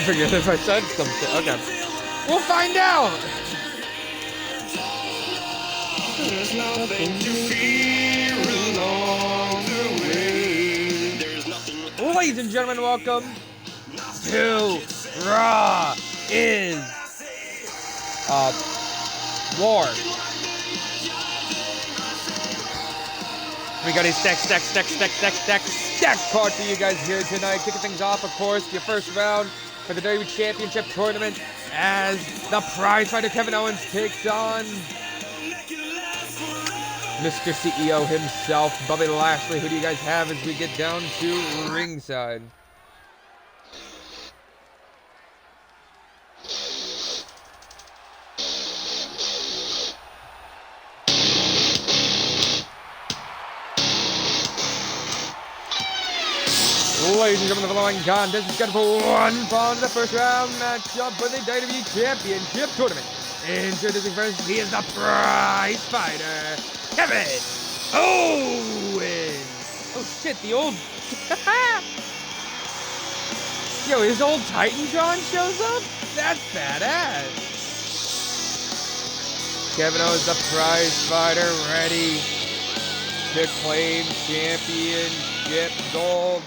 figured if I said something. Okay. We'll find out. There's nothing to fear along the way. There's nothing. Ladies and gentlemen, welcome to Raw is War. We got a stack card for you guys here tonight. Kicking things off, of course, your first round for the WWE Championship Tournament as the prize fighter Kevin Owens takes on Mr. CEO himself, Bobby Lashley. Who do you guys have as we get down to ringside? Ladies and gentlemen, the following contest is scheduled for one fall in the first round matchup for the WWE Championship Tournament. Introducing first, he is the prize fighter, Kevin Owens. Oh shit, the old... Yo, his old Titantron shows up? That's badass. Kevin Owens, the prize fighter, ready to claim championship gold.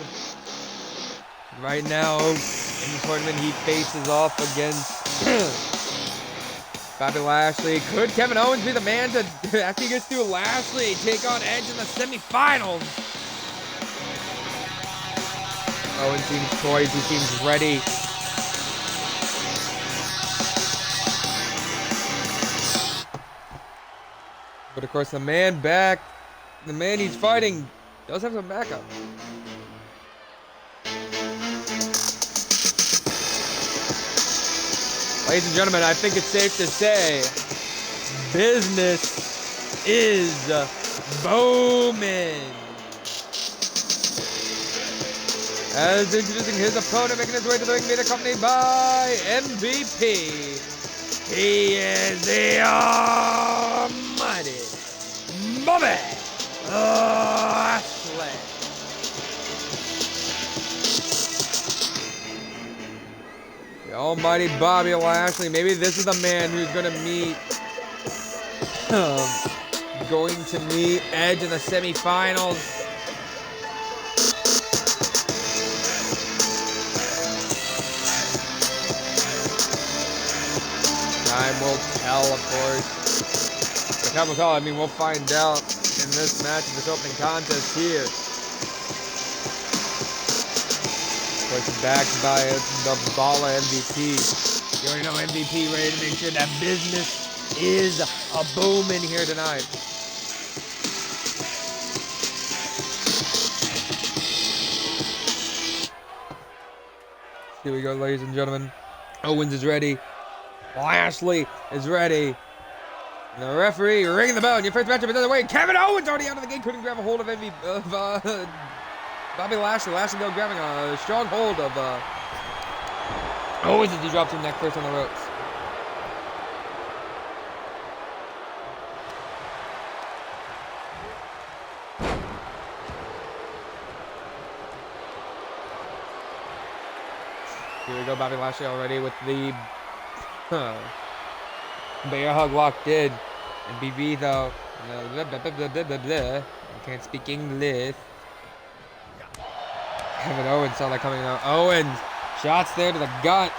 Right now, in the tournament, he faces off against Bobby Lashley. Could Kevin Owens be the man to, after he gets through Lashley, take on Edge in the semifinals? Owens seems poised. He seems ready. But of course, the man he's fighting, does have some backup. Ladies and gentlemen, I think it's safe to say business is booming. As introducing his opponent, making his way to the ring, being accompanied by MVP. He is the almighty Bobby Lashley. The almighty Bobby Lashley. Maybe this is the man who's going to meet Edge in the semifinals. Time will tell, of course. But time will tell. I mean, we'll find out in this match, in this opening contest here. Of course, backed by the Bala MVP. You already know MVP ready to make sure that business is a booming here tonight. Here we go, ladies and gentlemen. Owens is ready. Lashley is ready. And the referee ringing the bell. And your first matchup is underway. Kevin Owens already out of the gate. Couldn't grab a hold of Bobby Lashley. Lashley though grabbing a strong hold of Owens as he drops him neck first on the ropes. Here we go, Bobby Lashley already with the bear hug locked in. And BB though, I can't speak English. Kevin Owens saw that coming out. Owens, shots there to the gut.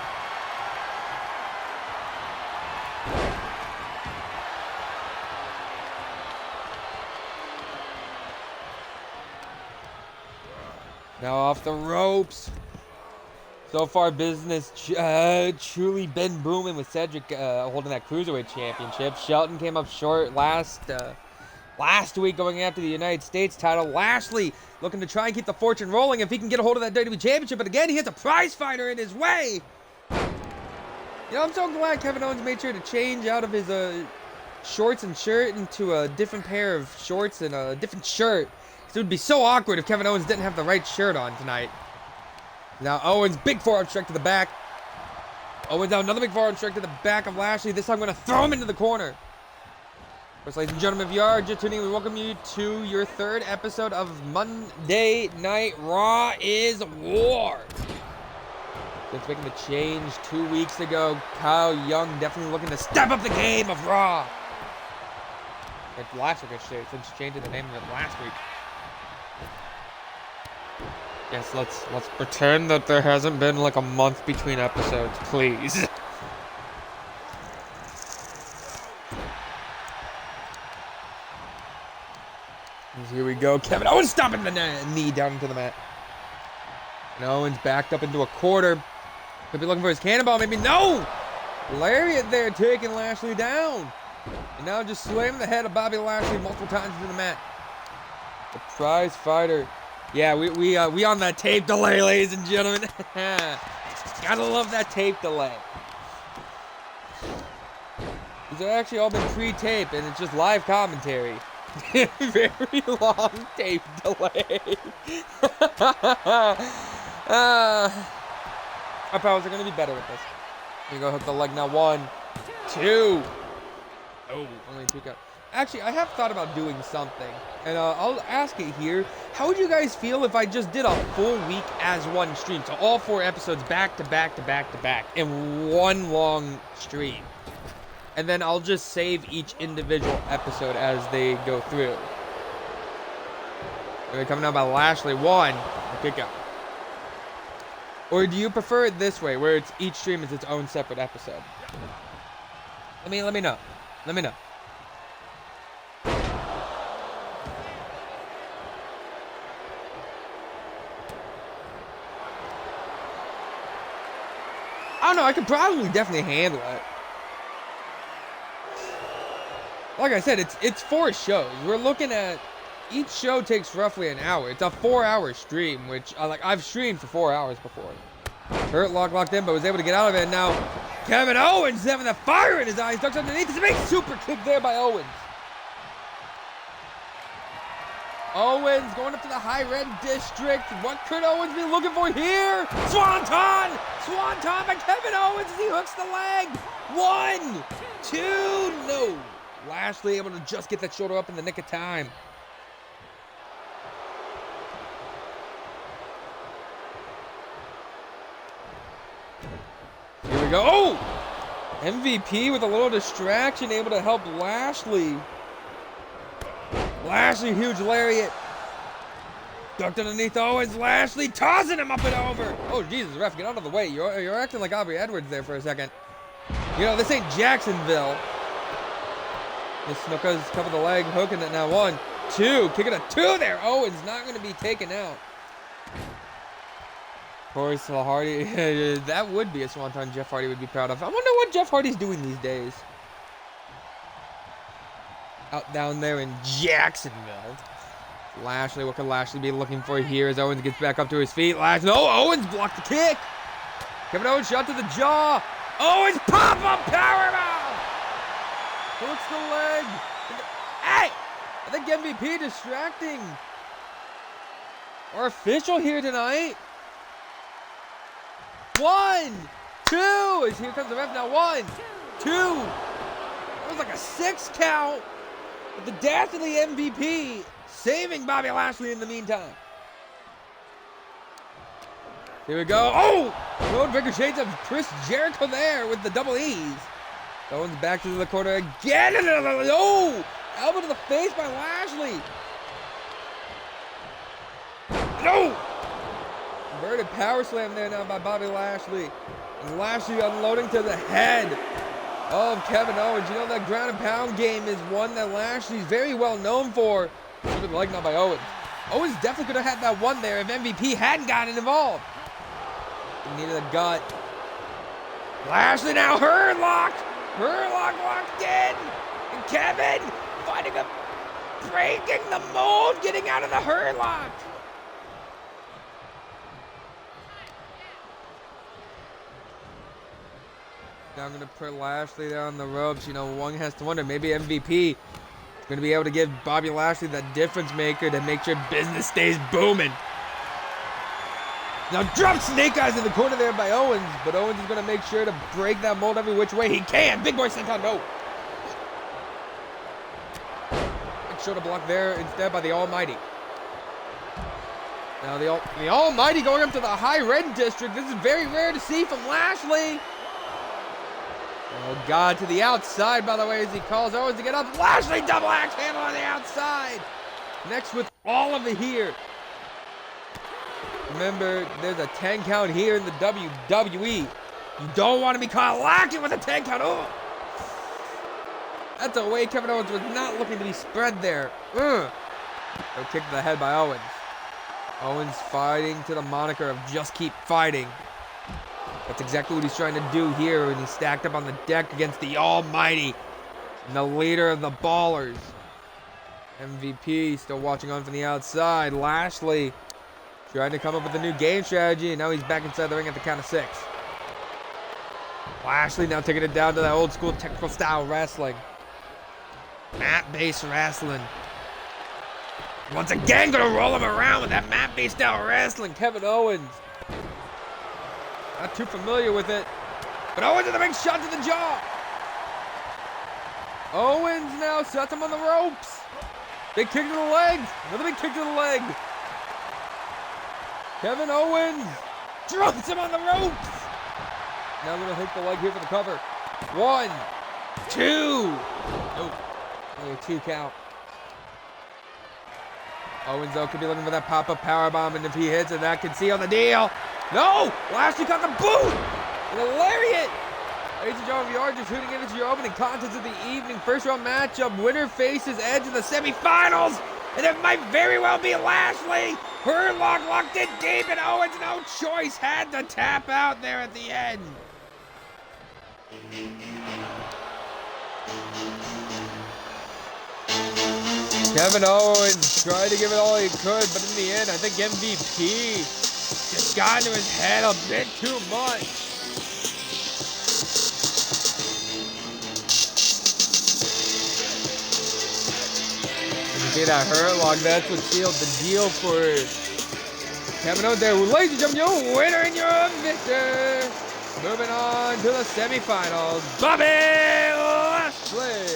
Now off the ropes. So far, business truly been booming with Cedric holding that Cruiserweight Championship. Shelton came up short last week going after the United States title. Lashley looking to try and keep the fortune rolling if he can get a hold of that WWE Championship. But again, he has a prize fighter in his way. You know, I'm so glad Kevin Owens made sure to change out of his shorts and shirt into a different pair of shorts and a different shirt. It would be so awkward if Kevin Owens didn't have the right shirt on tonight. Now Owens, big forearm strike to the back. Owens now another big forearm strike to the back of Lashley. This time going to throw him into the corner. First, ladies and gentlemen, if you are just tuning in, we welcome you to your third episode of Monday Night Raw is War. Since making the change 2 weeks ago, Kyle Young definitely looking to step up the game of Raw. Last week, I should say, since changing the name of it last week. Yes, let's pretend that there hasn't been like a month between episodes, please. Here we go. Kevin Owens stomping the knee down into the mat. And Owens backed up into a quarter. Could be looking for his cannonball, maybe. No! Lariat there taking Lashley down. And now just slamming the head of Bobby Lashley multiple times into the mat. The prize fighter. Yeah, we on that tape delay, ladies and gentlemen. Gotta love that tape delay. These have actually all been pre-taped, and it's just live commentary. Very long tape delay. Our powers are gonna be better with this. Here we go, hook the leg now. 1, 2. Oh, only 2 count. Actually, I have thought about doing something, and I'll ask it here. How would you guys feel if I just did a full week as one stream? So all 4 episodes back to back to back to back in one long stream. And then I'll just save each individual episode as they go through. They're coming out by Lashley. 1, kick out. Or do you prefer it this way, where it's each stream is its own separate episode? Let me know. Let me know. I don't know, I could probably definitely handle it. Like I said, it's 4 shows. We're looking at each show takes roughly an hour. It's a 4-hour stream, which I've streamed for 4 hours before. Hurt locked in, but was able to get out of it. And now Kevin Owens having the fire in his eyes. Ducks underneath. It's a big super kick there by Owens. Owens going up to the high red district. What could Owens be looking for here? Swanton! Swanton by Kevin Owens as he hooks the leg. 1, 2, no. Lashley able to just get that shoulder up in the nick of time. Here we go. Oh! MVP with a little distraction, able to help Lashley. Lashley, huge lariat. Ducked underneath Owens. Lashley tossing him up and over. Oh, Jesus, ref, get out of the way. You're acting like Aubrey Edwards there for a second. You know, this ain't Jacksonville. This Snooka's covered the leg, hooking it now. 1, 2, kicking a 2 there. Owens not going to be taken out. Corey Hardy, that would be a swanton Jeff Hardy would be proud of. I wonder what Jeff Hardy's doing these days. Out down there in Jacksonville. Lashley, what could Lashley be looking for here as Owens gets back up to his feet? No, Owens blocked the kick. Kevin Owens shot to the jaw. Owens pop-up powerbomb. Hooks the leg. Hey! I think MVP distracting our official here tonight. 1, 2, as here comes the ref now. 1, 2. That was like a 6 count. But the death of the MVP saving Bobby Lashley in the meantime. Here we go. Oh! Roadbreaker shades of Chris Jericho there with the double E's. Owens back to the corner again. Oh! Elbow to the face by Lashley. No! Inverted power slam there now by Bobby Lashley. And Lashley unloading to the head of Kevin Owens. You know, that ground and pound game is one that Lashley's very well known for. Stupid leg now by Owens. Owens definitely could have had that one there if MVP hadn't gotten involved. He needed a gut. Lashley now, Hurlock. Hurlock locked in. And Kevin fighting him, breaking the mold, getting out of the Hurlock. Now I'm going to put Lashley there on the ropes. You know, one has to wonder, maybe MVP is going to be able to give Bobby Lashley that difference maker to make sure business stays booming. Now drop snake eyes in the corner there by Owens, but Owens is going to make sure to break that mold every which way he can. Big boy senton, no. Big shoulder block there instead by the Almighty. Now the Almighty going up to the high red district. This is very rare to see from Lashley. Oh, God, to the outside, by the way, as he calls Owens to get up. Lashley double axe handle on the outside. Next with all of it here. Remember, there's a 10 count here in the WWE. You don't want to be caught lacking with a 10 count. Oh. That's a way Kevin Owens was not looking to be spread there. A kick to the head by Owens. Owens fighting to the moniker of just keep fighting. That's exactly what he's trying to do here when he's stacked up on the deck against the Almighty and the leader of the Ballers. MVP still watching on from the outside. Lashley trying to come up with a new game strategy, and now he's back inside the ring at the count of 6. Lashley now taking it down to that old school technical style wrestling. Mat-based wrestling. Once again, gonna roll him around with that mat-based style wrestling. Kevin Owens. Not too familiar with it. But Owens with a big shot to the jaw. Owens now sets him on the ropes. Big kick to the leg. Another big kick to the leg. Kevin Owens drops him on the ropes. Now gonna hook the leg here for the cover. 1, 2. Nope. Only a 2 count. Owens, though, could be looking for that pop-up powerbomb, and if he hits it, that could seal the deal. No! Lashley caught the boot! And a lariat! Ladies and gentlemen, you are just tuning in. It's your opening contest of the evening. First round matchup. Winner faces Edge in the semifinals. And it might very well be Lashley. Hurlock locked in deep, and Owens, no choice, had to tap out there at the end. Kevin Owens tried to give it all he could, but in the end, I think MVP just got into his head a bit too much. You see that hurt lock? That's what sealed the deal for Kevin Owens there. Ladies and gentlemen, your winner and your victor. Moving on to the semifinals, Bobby Lashley.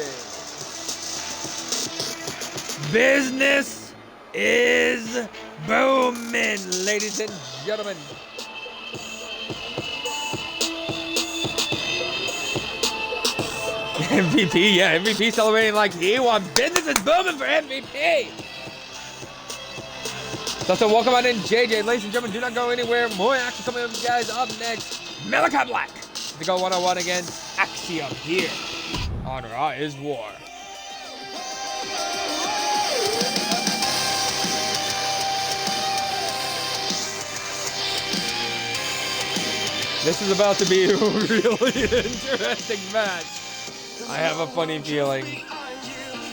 Business is booming, ladies and gentlemen. MVP, yeah, MVP celebrating like he won. Business is booming for MVP. So welcome on in, JJ. Ladies and gentlemen, do not go anywhere. More action coming up, you guys. Up next, Malachi Black to go one-on-one against Axiom here on Raw is War. This is about to be a really interesting match. I have a funny feeling.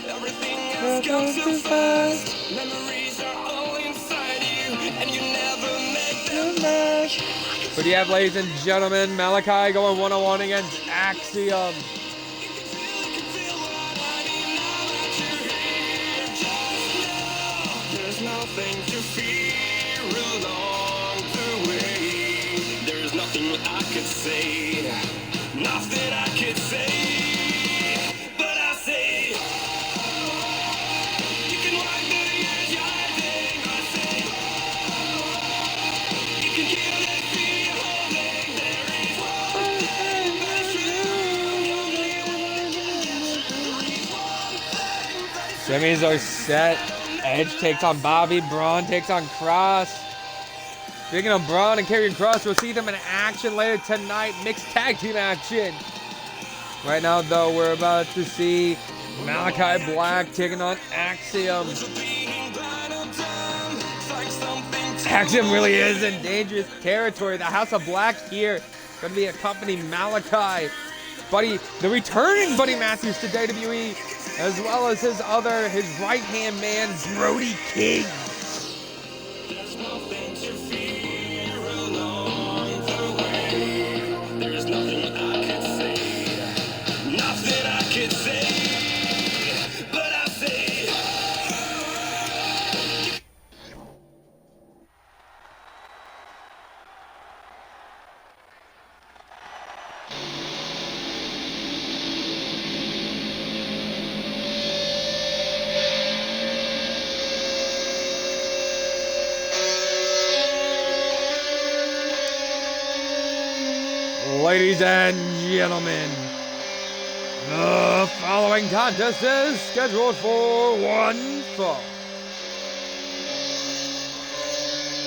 Everything goes too fast. Memories are all inside you, and you never make them match. But you have, ladies and gentlemen, Malachi going one-on-one against Axiom. There's nothing to fear along the way. There's nothing I could say, nothing I could say. But I say, you can wipe the years you're hiding. I say, you can kill that fear holding. There is one thing that's true. Semis are set. Edge takes on Bobby. Braun takes on Cross. Speaking of Braun and Karrion Kross, we'll see them in action later tonight. Mixed tag team action. Right now, though, we're about to see Malachi Black taking on Axiom. Axiom really is in dangerous territory. The House of Black here going to be accompanying Malachi. The returning Buddy Matthews to WWE, as well as his right-hand man, Brody King. There's nothing to fear along the way. There's nothing I could say, nothing I could say. But I say, Ladies and gentlemen, the following contest is scheduled for one fall.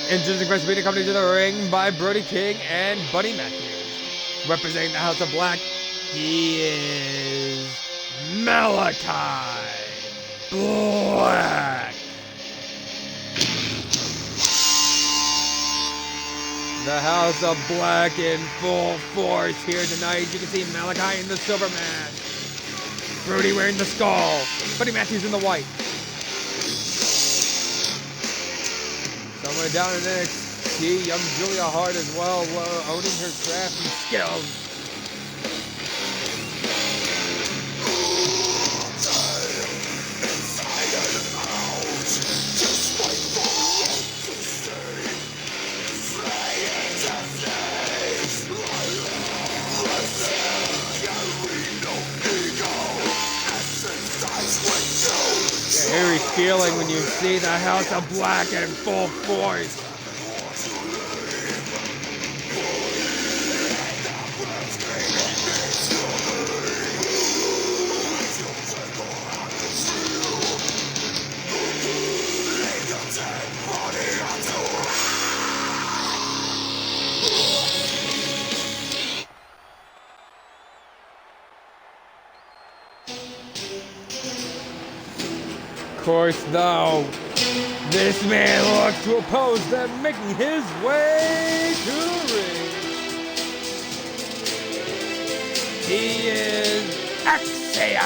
Introducing first beating company to the ring by Brody King and Buddy Matthews. Representing the House of Black, he is Malachi Black. The House of Black in full force here tonight. You can see Malachi in the silver mask, Brody wearing the skull, Buddy Matthews in the white. Somewhere down in NXT, young Julia Hart as well, owning her craft and skills. Eerie feeling when you see the House of Black in full force. Of course, though, this man looks to oppose them, making his way to the ring. He is Axiom.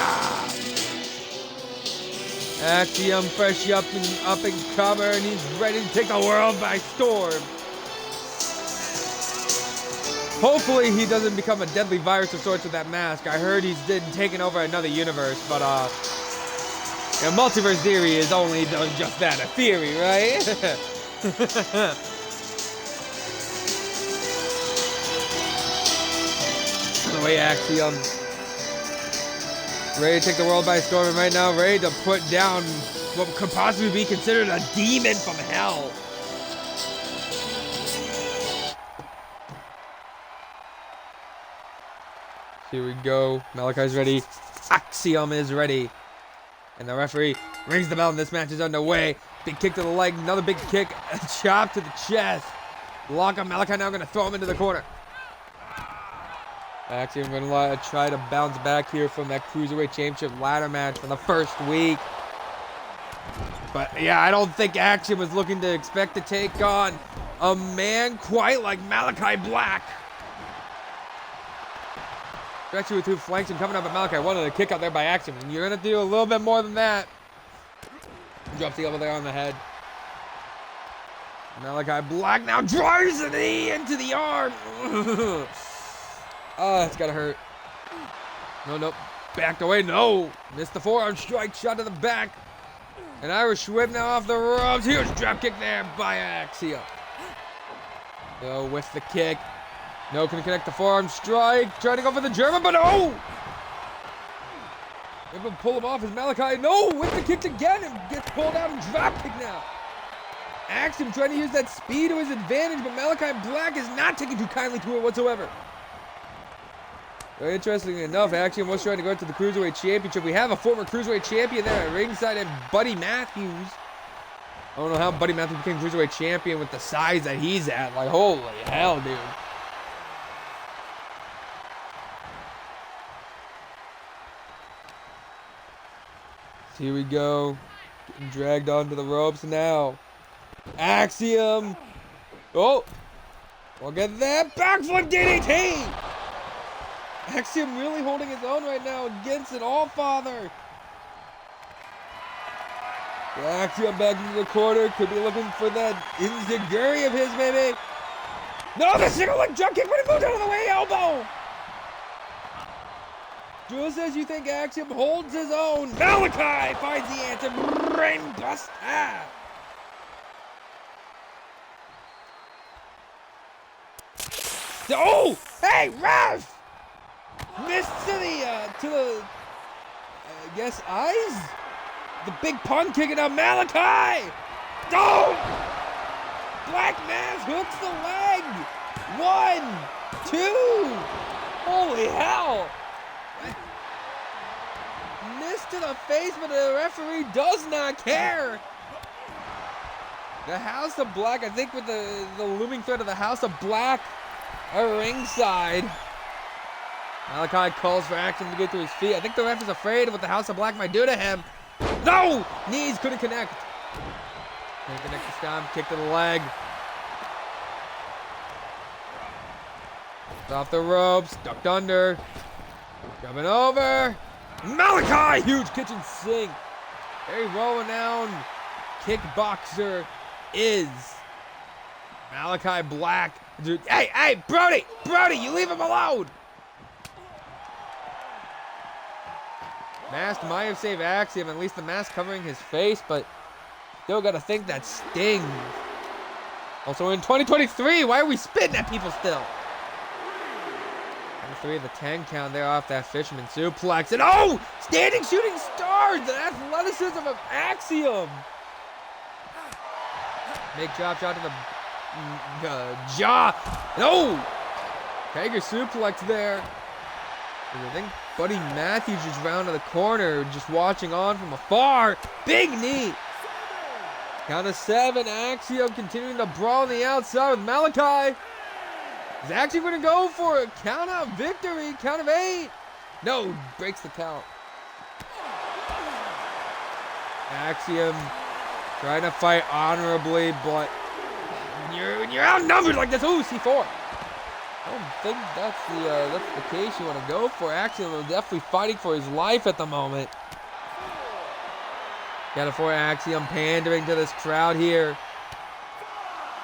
Axiom fresh up and comer, and he's ready to take the world by storm. Hopefully he doesn't become a deadly virus of sorts with that mask. I heard he's taken over another universe, but yeah, multiverse theory is only just that, a theory, right? The way Axiom ready to take the world by storm, and right now ready to put down what could possibly be considered a demon from hell. Here we go. Malachi's ready. Axiom is ready. And the referee rings the bell, and this match is underway. Big kick to the leg, another big kick, a chop to the chest. Lock on Malachi now, going to throw him into the corner. Axiom going to try to bounce back here from that Cruiserweight Championship ladder match from the first week. But yeah, I don't think Axiom was looking to expect to take on a man quite like Malachi Black. Actually with two flanks and coming up at Malachi. Wanted a kick out there by Axiom. And you're going to do a little bit more than that. Drops the elbow there on the head. Malachi Black now drives the knee into the arm. Oh, it's got to hurt. No. Backed away. No. Missed the forearm strike. Shot to the back. An Irish whip now off the ropes. Huge drop kick there by Axiom. So with the kick. No, can connect the forearm strike. Trying to go for the German, but no! Able to pull him off as Malachi. No! With the kicks again and gets pulled out and drop kick now. Axiom trying to use that speed to his advantage, but Malachi Black is not taking too kindly to it whatsoever. Very interestingly enough, Axiom was trying to go to the Cruiserweight Championship. We have a former Cruiserweight Champion there at ringside and Buddy Matthews. I don't know how Buddy Matthews became Cruiserweight Champion with the size that he's at. Like, holy hell, dude. Here we go. Getting dragged onto the ropes now. Axiom. Oh. Look at that. Backflip DDT. Axiom really holding his own right now against an Allfather. Axiom back into the corner. Could be looking for that Enziguri of his, maybe. No, the single leg jump kick, but he moved out of the way. Elbow. Just as you think Axiom holds his own, Malachi finds the answer. Brain buster. Oh, hey, ref! Missed to the, I guess, eyes? The big pun kicking out Malachi! Oh! Black Mass hooks the leg! 1, 2, Holy hell! Missed to the face, but the referee does not care. The House of Black, I think with the looming threat of the House of Black are ringside. Malachi calls for action to get to his feet. I think the ref is afraid of what the House of Black might do to him. No! Knees couldn't connect. Couldn't connect the stomp, kick to the leg. Off the ropes, ducked under. Jumping over. Malachi! Huge kitchen sink. Very well-renowned kickboxer is Malachi Black. Dude, hey, Brody, you leave him alone. Mask might have saved Axiom, at least the mask covering his face, but still gotta think that stings. Also in 2023, why are we spitting at people still? Number 3 of the 10 count there off that fisherman suplex, and oh! Standing shooting stars! The athleticism of Axiom! Big drop shot to the jaw. No! Tiger suplex there. I think Buddy Matthews just rounded the corner, just watching on from afar. Big knee. Count of 7. Axiom continuing the brawl on the outside with Malachi. He's actually going to go for a count out victory. Count of 8. No, breaks the count. Axiom trying to fight honorably, but when you're outnumbered like this, ooh, C4. I don't think that's the case you want to go for. Axiom is definitely fighting for his life at the moment. Count of 4, Axiom pandering to this crowd here.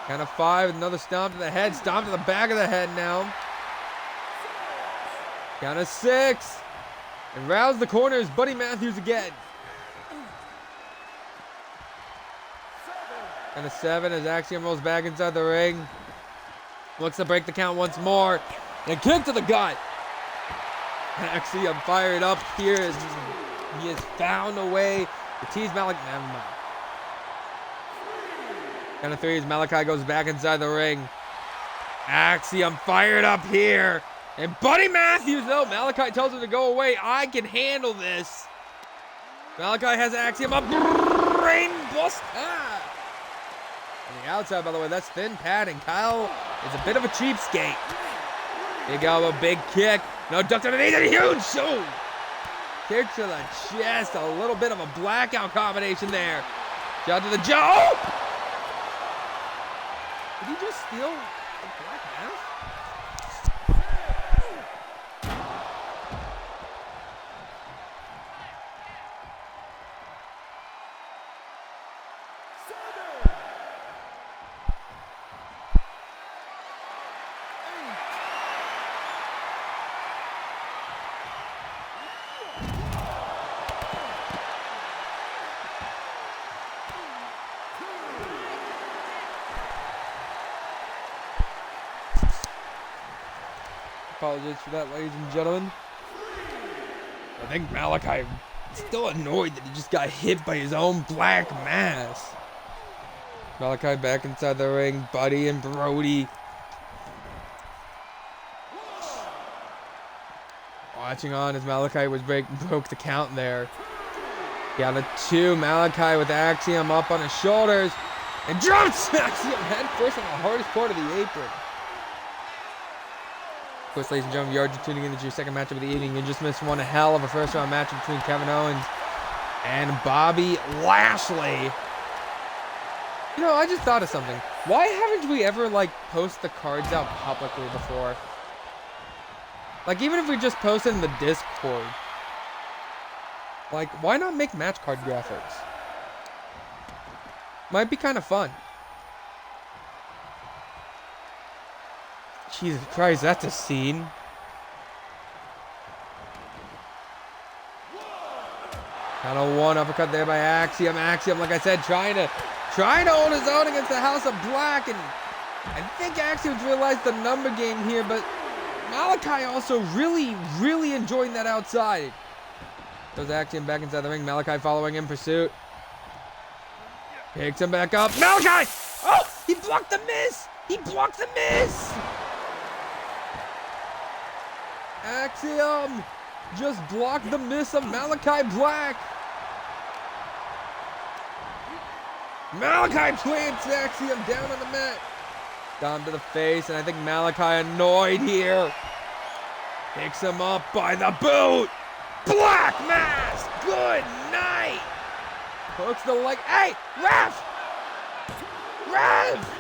Count of 5, another stomp to the head, stomp to the back of the head now. Count of 6, and rounds the corners, Buddy Matthews again. Count of 7 as Axiom rolls back inside the ring. Looks to break the count once more. And kick to the gut. Axiom fired up here as he has found a way to tease Malachi. Never mind. Count of 3 as Malachi goes back inside the ring. Axiom fired up here. And Buddy Matthews, though, Malachi tells him to go away. I can handle this. Malachi has Axiom up. Brain bust. On the outside, by the way, that's thin padding. Kyle is a bit of a cheapskate. Big elbow, big kick. No, duck underneath it. Huge shoot. Kick to the chest. A little bit of a blackout combination there. Shot to the jaw. Oh! Did he just steal the black mask? Apologies for that, ladies and gentlemen. I think Malachi is still annoyed that he just got hit by his own black mask. Malachi back inside the ring. Buddy and Brody watching on as Malachi broke the count there. Count of 2. Malachi with Axiom up on his shoulders and drops Axiom head first on the hardest part of the apron. Of course, ladies and gentlemen, you are just tuning in to your second matchup of the evening. You just missed one hell of a first-round match between Kevin Owens and Bobby Lashley. You know, I just thought of something. Why haven't we ever, post the cards out publicly before? Even if we just post it in the Discord. Why not make match card graphics? Might be kind of fun. Jesus Christ, that's a scene. Kind of 1 uppercut there by Axiom. Axiom, like I said, trying to hold his own against the House of Black, and I think Axiom's realized the number game here, but Malachi also really enjoying that outside. Goes Axiom back inside the ring. Malachi following in pursuit. Picks him back up. Malachi! Oh! He blocked the miss! He blocked the miss! Axiom just blocked the miss of Malachi Black. Malachi plants Axiom down on the mat. Down to the face, and I think Malachi annoyed here. Picks him up by the boot. Black Mask, good night. Hooks the leg. Hey, ref! Ref!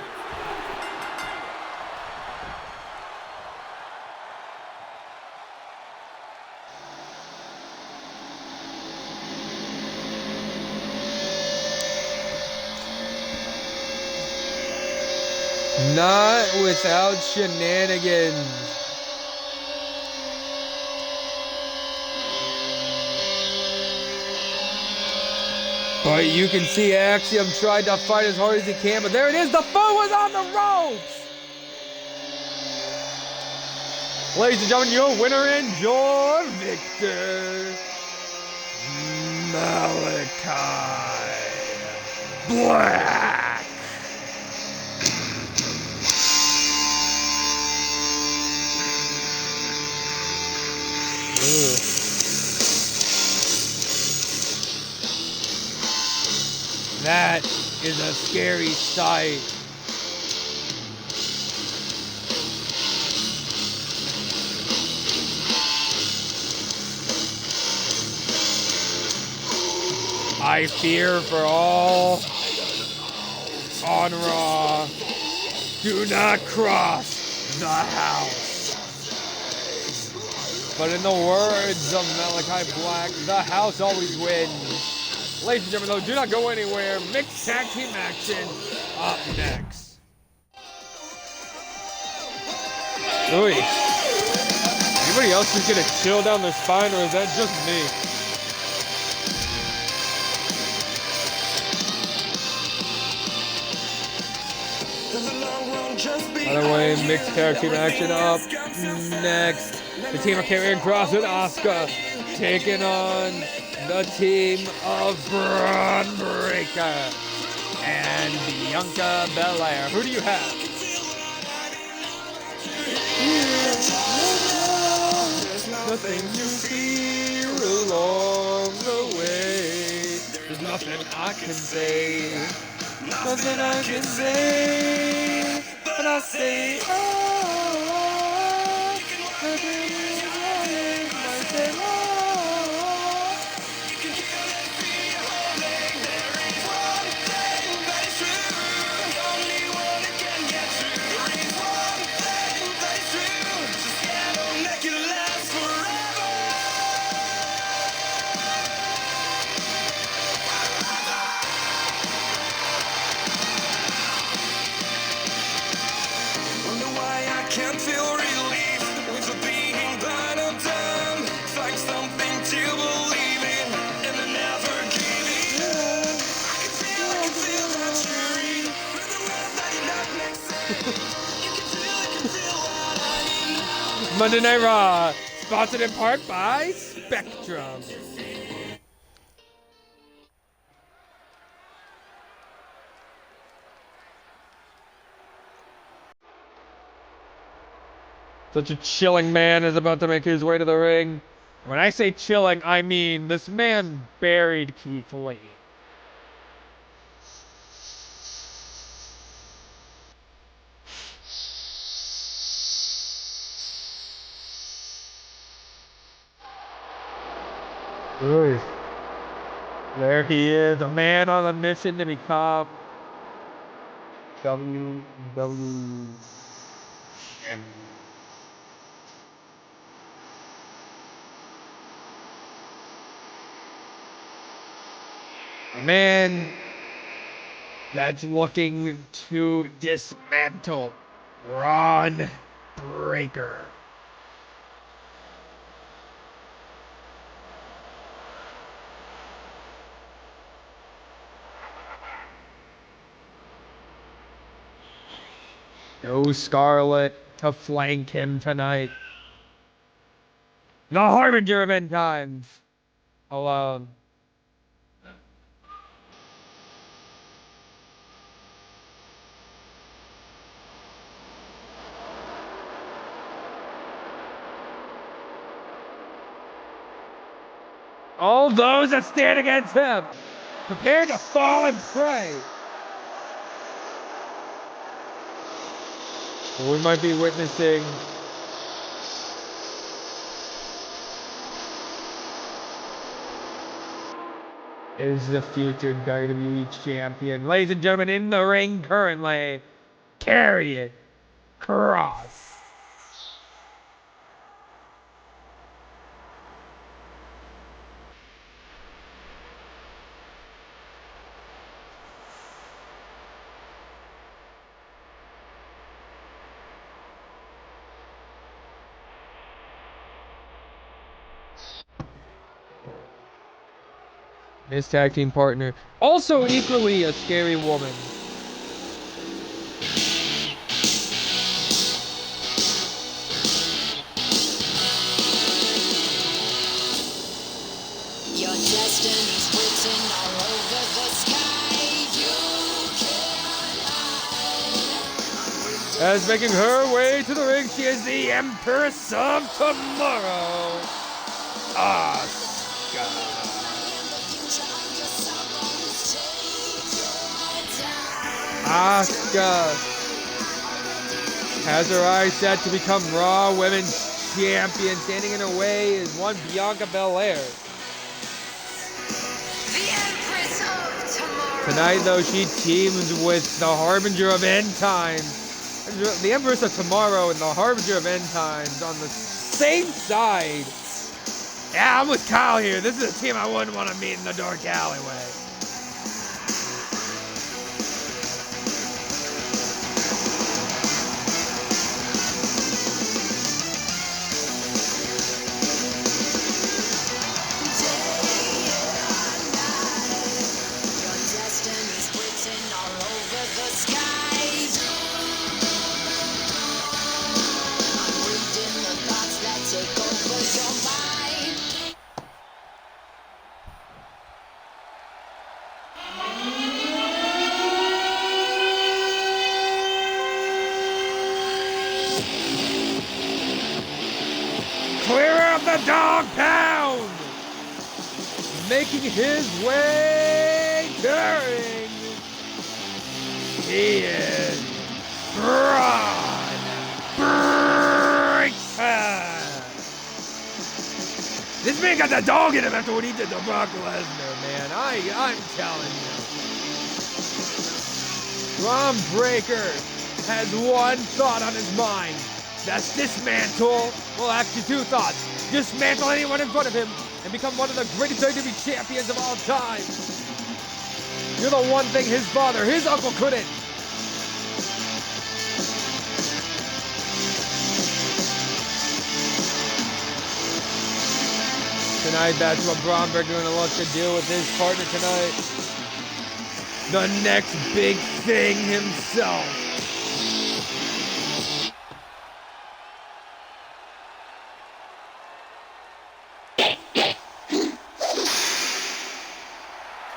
Not without shenanigans. But you can see Axiom tried to fight as hard as he can, but there it is. The foot was on the ropes. Ladies and gentlemen, your winner and your victor, Malachi Black. That is a scary sight. I fear for all on Raw. Do not cross the house. But in the words of Malachi Black, the house always wins. Ladies and gentlemen, though, do not go anywhere. Mixed tag team action up next. Ooh. Anybody else just get a chill down their spine, or is that just me? By the way, mixed tag team action up next. The team of Karrion Kross and Asuka taking on the team of Braun Breaker and Bianca Belair. Who do you have? Nothing to fear along the way. There's nothing I can say. Nothing I can say. But I say, oh, nothing is wrong. I say, oh. Can't feel relief with being blind or dumb. It's like something to believe in and then never give in. I can feel that cheering. With the words that you not make sense. You can feel what I need. Monday Night Raw, sponsored in part by Spectrum. Such a chilling man is about to make his way to the ring. When I say chilling, I mean this man buried Keith Lee. Ooh. There he is, a man on a mission to become WWM. A man that's looking to dismantle Braun Breaker. No Scarlet to flank him tonight. The Harbinger of End Times alone. All those that stand against him, prepare to fall and pray. We might be witnessing is the future WWE champion. Ladies and gentlemen, in the ring currently, Karrion Kross. His tag team partner, also equally a scary woman. Your destiny's written all over the sky. You can't hide. As making her way to the ring, she is the Empress of Tomorrow, Asuka. Asuka has her eyes set to become Raw Women's Champion. Standing in her way is one Bianca Belair. The Empress of Tomorrow. Tonight, though, she teams with the Harbinger of End Times. The Empress of Tomorrow and the Harbinger of End Times on the same side. Yeah, I'm with Kyle here. This is a team I wouldn't want to meet in the dark alleyway. Clear out the dog pound! Making his way to the ring. He is Braun Breaker. This man got the dog in him after what he did to Brock Lesnar, man. I'm telling you. Braun Breaker has one thought on his mind. That's dismantle. Well, actually, two thoughts. Dismantle anyone in front of him and become one of the greatest WWE champions of all time. You're the one thing his father, his uncle couldn't. Tonight, that's what Braun Breaker going to look to do with his partner tonight. The next big thing himself.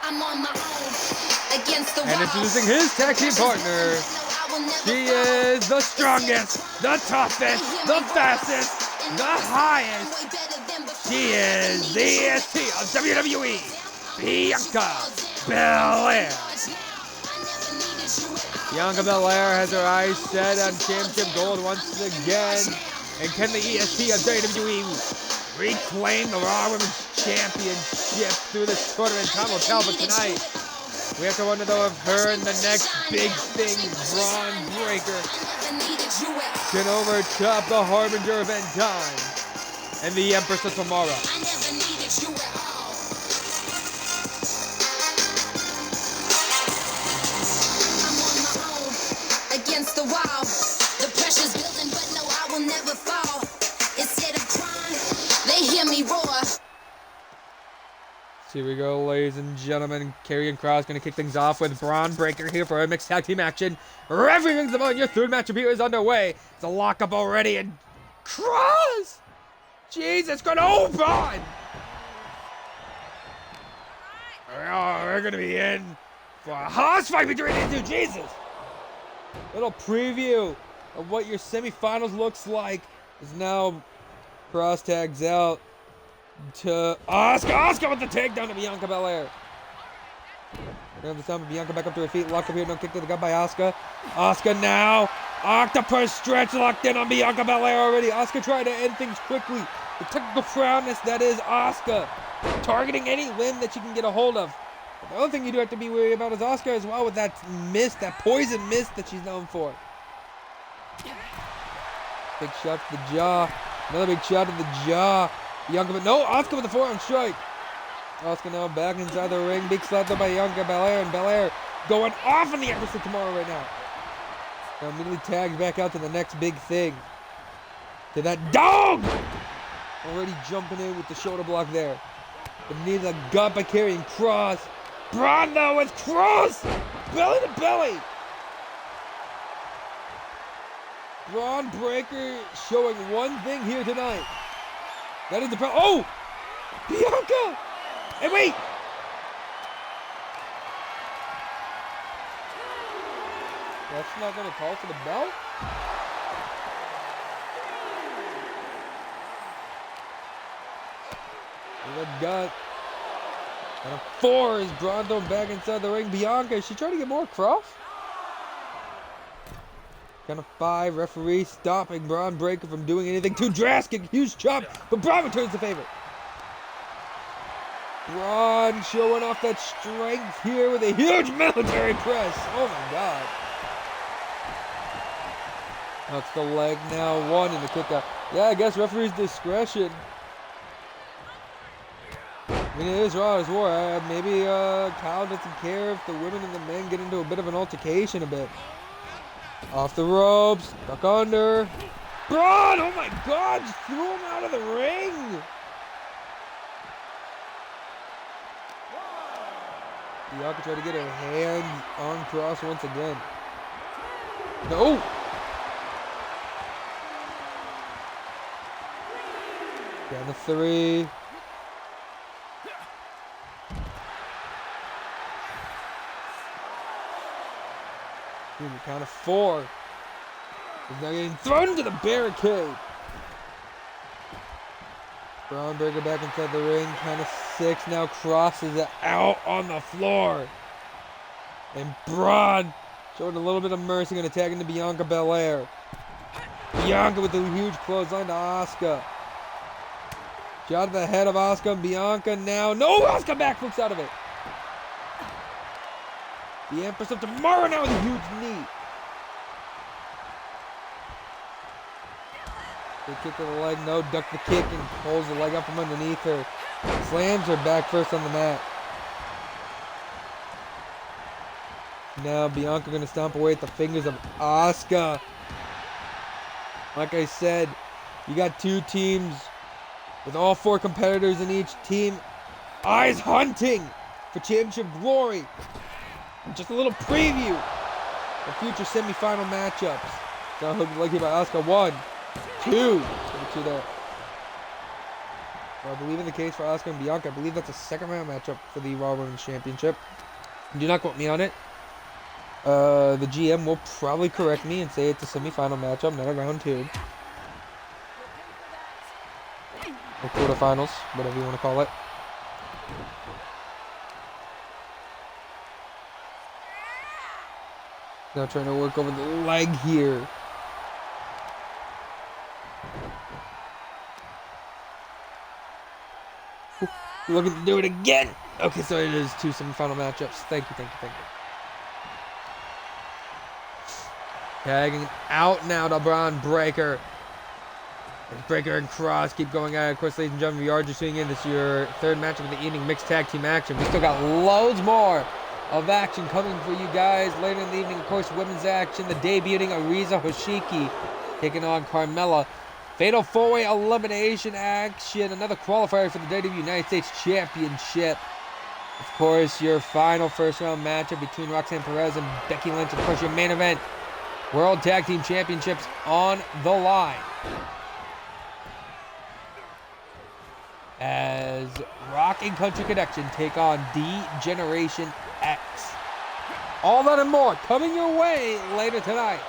I'm on my own against the And introducing his tag team partner. She is the strongest, the toughest, the fastest, the highest. She is the EST of WWE, Bianca Belair. Bianca Belair has her eyes set on championship gold once again. And can the EST of WWE reclaim the Raw Women's Championship through this tournament? Time will tell, but tonight, we have to wonder though if her and the next big thing, Braun Breaker, can overtop the Harbinger of End Time and the Empress of Tomorrow. Against the wall, the pressure's building, but no, I will never fall. Instead of crying, they hear me roar. Here we go, ladies and gentlemen. Karrion Kross going to kick things off with Braun Breaker here for a mixed tag team action. Everything's about your third match of here is underway. It's a lockup already, and Kross! Jesus, good open! We're going to be in for a house fight between these two. Jesus! Little preview of what your semifinals looks like is now Kross tags out. to Asuka. Asuka with the takedown to Bianca Belair. Grab the stomp of Bianca back up to her feet. Locked up here. No kick to the gut by Asuka. Asuka now. Octopus stretch locked in on Bianca Belair already. Asuka tried to end things quickly. The technical prowess that is Asuka. Targeting any limb that she can get a hold of. But the other thing you do have to be worried about is Asuka as well with that mist, that poison mist that she's known for. Big shot to the jaw. Another big shot to the jaw. Bianca, but no, Asuka with the forearm strike. Asuka now back inside the ring. Big slap there by Bianca Belair, and Belair going off on the Empress of Tomorrow right now. Now immediately tagged back out to the next big thing. To that dog! Already jumping in with the shoulder block there. The knee to the gut by carrying Cross. Braun now with Cross! Belly to belly! Braun Breaker showing one thing here tonight. That is the problem. Oh! Bianca! Hey, wait! That's not going to call for the belt? The gut. And a 4 is Braun thrown back inside the ring. Bianca, is she trying to get more across? Count of 5, referee stopping Braun Breaker from doing anything too drastic. Huge chop, but Braun returns the favor. Braun showing off that strength here with a huge military press. Oh my God. That's the leg now, 1 in the kick out. Yeah, I guess referee's discretion. I mean, it is Raw as War. Maybe Kyle doesn't care if the women and the men get into a bit of an altercation a bit. Off the ropes, duck under. Braun, oh my God, just threw him out of the ring. Bianca tried to get her hand on Cross once again. No. Down to 3. Count of 4. He's now getting thrown to the barricade. Braun Breaker back inside the ring. Count of 6. Now crosses it out on the floor. And Braun showing a little bit of mercy and attacking to Bianca Belair. Bianca with a huge clothesline to Asuka. Shot to the head of Asuka and Bianca now. No, Asuka backflips out of it. The Empress of Tomorrow now with a huge knee. Big kick to the leg. No, duck the kick and pulls the leg up from underneath her. Slams her back first on the mat. Now Bianca going to stomp away at the fingers of Asuka. Like I said, you got 2 teams with all 4 competitors in each team. Eyes hunting for championship glory. Just a little preview of future semifinal matchups. Now hook leg here by Asuka. 1, 2. 2 there. Well, I believe in the case for Asuka and Bianca. I believe that's a second round matchup for the Raw Women's Championship. Do not quote me on it. The GM will probably correct me and say it's a semifinal matchup, not a round 2. Or quarterfinals, whatever you want to call it. Now trying to work over the leg here. Ooh, looking to do it again. Okay, so it is 2 semifinal matchups. Thank you. Tagging out now to Braun Breaker. Breaker and Cross keep going at it. Of course, ladies and gentlemen, we are just tuning in. This is your 3rd matchup of the evening, mixed tag team action. We still got loads more of action coming for you guys later in the evening. Of course, women's action, the debuting Ariza Hoshiki taking on Carmella. Fatal 4-way elimination action, another qualifier for the WWE United States Championship. Of course, your final first round matchup between Roxanne Perez and Becky Lynch. Of course, your main event, World Tag Team Championships on the line. As Rock and Country Connection take on D-Generation X. All that and more coming your way later tonight.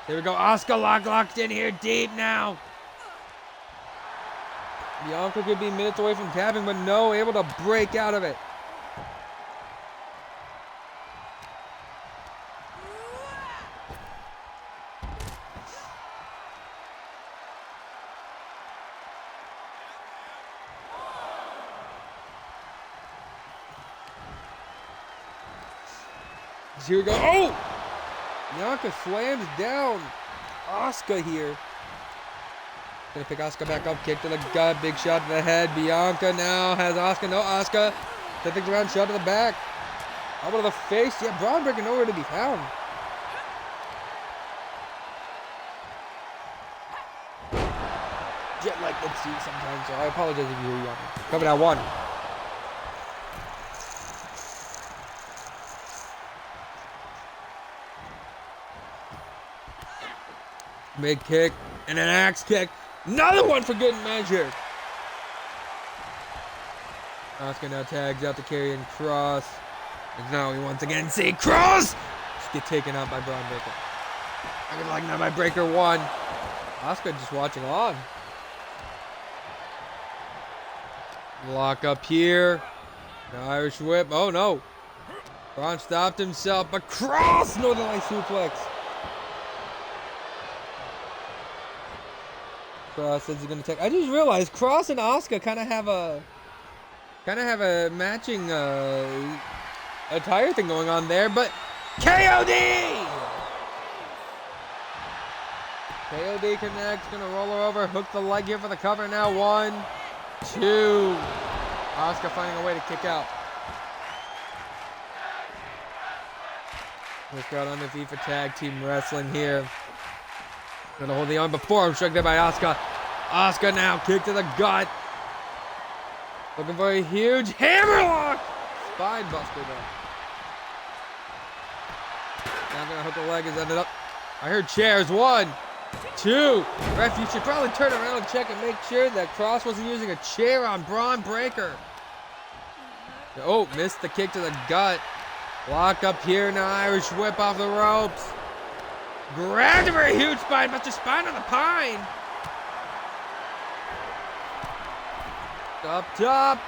Here we go. Asuka locked in here deep now. Bianca could be minutes away from tapping, but no, able to break out of it. Here we go. Oh! Bianca slams down Asuka here. Gonna pick Asuka back up. Kick to the gut. Big shot to the head. Bianca now has Asuka. No, Asuka. Flipping around. Shot to the back. Elbow to the face. Yeah, Braun Breaker nowhere to be found. Jet lag let's see sometimes, so I apologize if you hear yawning. Coming out one. Big kick and an axe kick. Another one for good measure. Asuka now tags out the Karrion Kross. And now we once again see Kross just get taken out by Braun Breaker. I can like that by Breaker one. Asuka just watching on. Lock up here. The Irish whip. Oh no. Braun stopped himself, but Kross Northern Light suplex. Kross says he's gonna take. I just realized Kross and Asuka kind of have a matching attire thing going on there, but KOD! KOD connects, gonna roll her over, hook the leg here for the cover now. 1, 2. Asuka finding a way to kick out. Let's go on the FIFA Tag Team Wrestling here. Gonna hold the arm before I'm struck there by Asuka. Asuka now kick to the gut. Looking for a huge hammerlock. Spine buster though. Now gonna hook the leg has ended up. I heard chairs. 1, 2. Ref, you should probably turn around and check and make sure that Kross wasn't using a chair on Braun Breaker. Oh, missed the kick to the gut. Lock up here now. Irish whip off the ropes. Grabbed him for a huge spine, but just spine on the pine. Up top.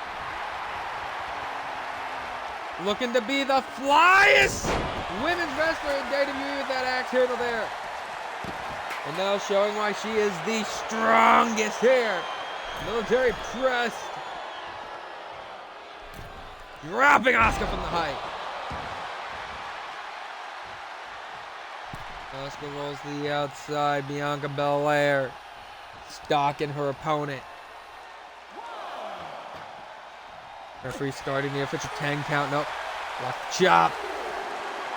Looking to be the flyest women's wrestler in WWE with that axe handle there. And now showing why she is the strongest here. Military press. Dropping Asuka from the height. Asuka rolls to the outside. Bianca Belair stalking her opponent. Referee starting the official 10 count. Nope. Left chop.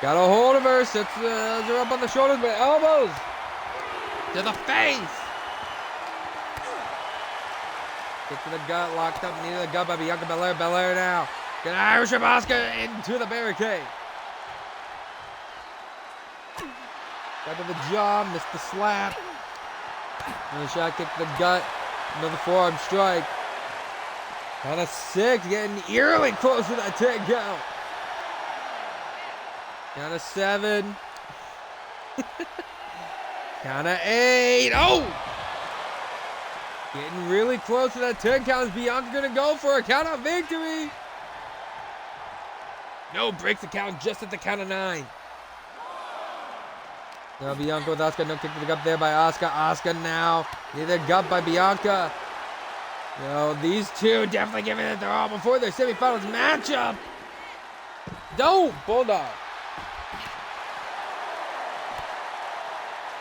Got a hold of her. Sets her up on the shoulders, but elbows to the face. Kick to the gut. Locked up. Knee to the gut by Bianca Belair. Belair now. Gonna Irish whip Asuka into the barricade. Got to the jaw. Missed the slap. Another shot kick to the gut. Another forearm strike. Count of 6, getting eerily close to that 10 count. Count of 7. Count of 8. Oh! Getting really close to that 10 count. Is Bianca gonna go for a count of victory? No, breaks the count just at the count of 9. Now Bianca with Asuka. No kick to the gut there by Asuka. Asuka now. Neither gut by Bianca. You know, these two definitely giving it their all before their semifinals matchup. Don't Bulldog.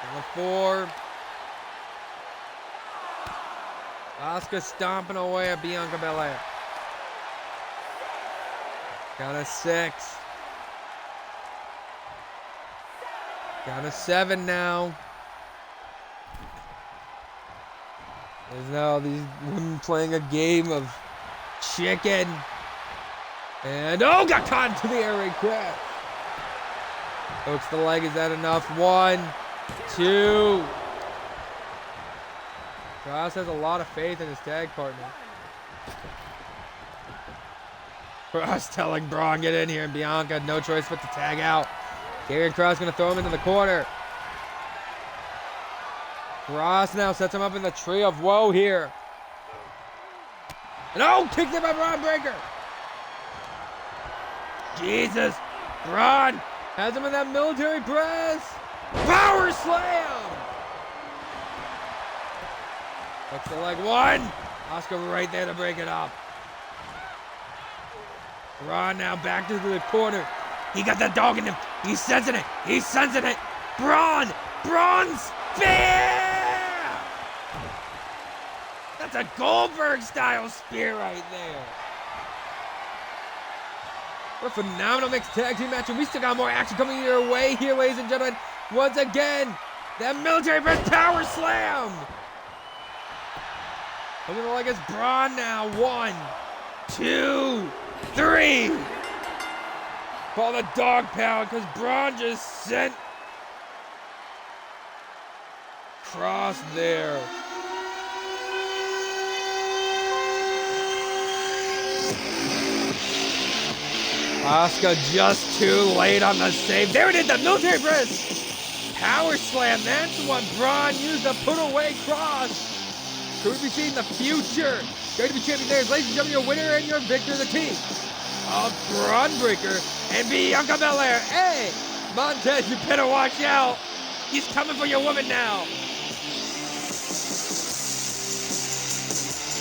Number 4. Asuka stomping away at Bianca Belair. Count of 6. Count of 7 now. There's now these women playing a game of chicken. And oh, got caught into the air raid crash. Hooks the leg. Is that enough? 1, 2. Kross has a lot of faith in his tag partner. Kross telling Braun, get in here, and Bianca, no choice but to tag out. Karrion Kross gonna throw him into the corner. Cross now sets him up in the tree of woe here. And oh, kicked it by Braun Breaker. Jesus. Braun has him in that military press. Power slam. Hooks the leg one. Oscar right there to break it up. Braun now back to the corner. He got that dog in him. He's sensing it. He's sensing it. Braun spear! That's a Goldberg-style spear right there. What a phenomenal mixed tag team match, and we still got more action coming your way here, ladies and gentlemen. Once again, that military press power slam. Looking like it's Braun now. 1, 2, 3. Call the dog pound because Braun just sent cross there. Asuka just too late on the save. There it is, the military press. Power slam. That's what Braun used to put away Cross. Could we be seeing the future? Going to be champion there. Ladies and gentlemen, your winner and your victor of the team of Braun Breaker and Bianca Belair. Hey, Montez, you better watch out. He's coming for your woman now.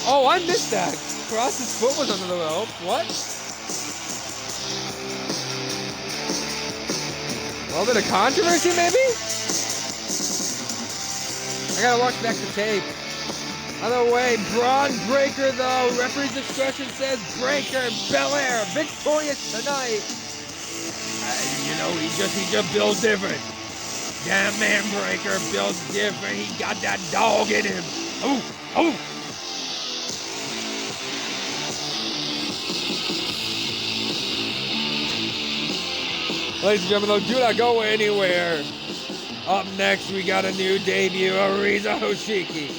Oh, I missed that. Cross's foot was under the rope. What? A little bit of controversy, maybe? I gotta watch back the tape. Other way, Braun Breaker, though. Referee's discretion says Breaker, Belair, victorious tonight. You know, he just builds different. That man Breaker builds different. He got that dog in him. Oh. Ladies and gentlemen, though, do not go anywhere. Up next, we got a new debut, Ariza Hoshiki,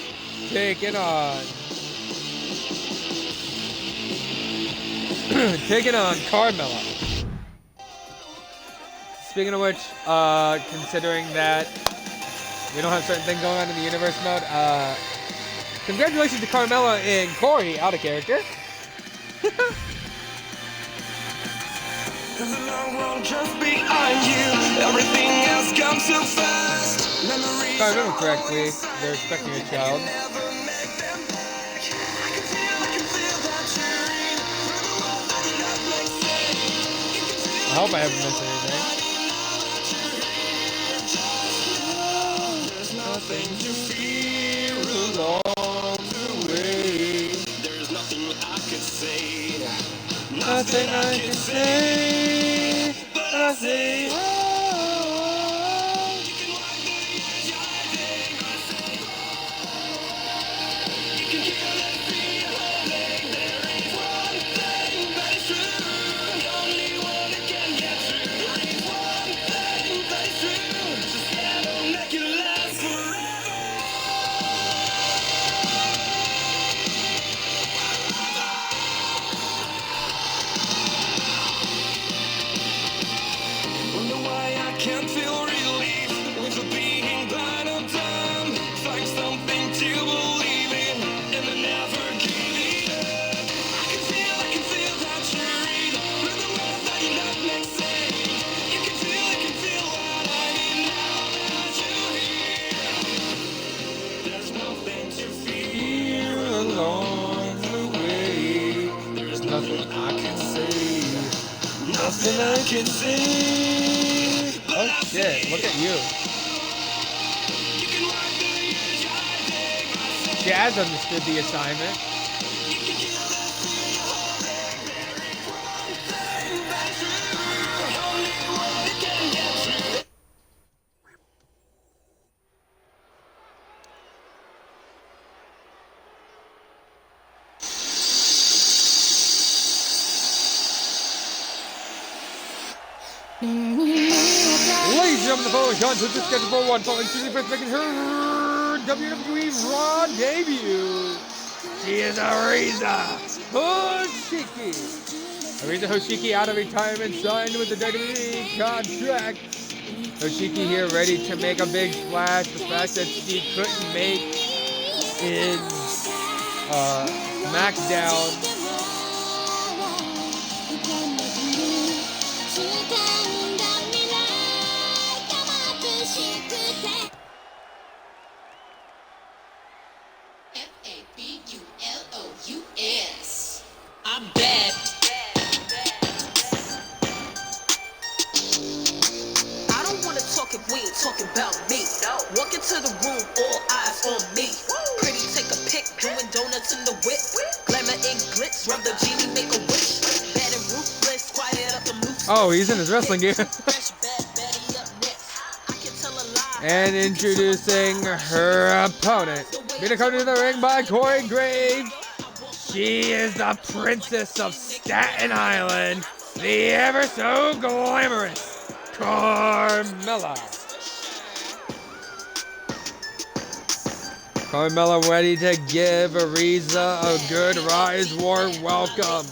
taking on Carmella. Speaking of which, considering that we don't have certain things going on in the universe mode, congratulations to Carmella and Corey, out of character. There's a long road just behind you. Everything else comes so fast. If I remember correctly, they're expecting a child. I hope I haven't missed anything. There's nothing to fear along the way. There's nothing I could say. Nothing I can say, but I say, oh. You can wipe the years hiding, I say, oh. You can hear that feeling, there is one thing that is true. The only one that can get through. There is one thing that is true. Just that'll make it last forever. Can't feel relief with being blind or dumb. Find something to believe in and never give it up. I can feel that you're real. With the words that you love make sense. You can feel what I mean now that you're here. There's nothing to fear along the way. There's nothing I can say. Nothing I can say. Oh shit, look at you. Jazz understood the assignment. Ladies and gentlemen, the following contest is scheduled for one falling Susie First making her WWE Raw debut. She is Ariza Hoshiki. Ariza Hoshiki out of retirement, signed with the WWE contract Hoshiki here ready to make a big splash. The fact that she couldn't make in SmackDown. Fabulous. I'm bad. I don't wanna talk if we ain't talking about me. No. Walk into the room, all eyes on me. Pretty, take a pic, doing donuts in the whip. Glamour and glitz, rub the genie, make a wish. Bad and ruthless, quiet up the moose. Oh, he's in his wrestling gear. Fresh bad baddie up next. I can tell a lie. And introducing her opponent. Being coming to the ring by Corey Graves. She is the Princess of Staten Island, the ever so glamorous Carmella. Carmella ready to give Ariza a good rise warm welcome.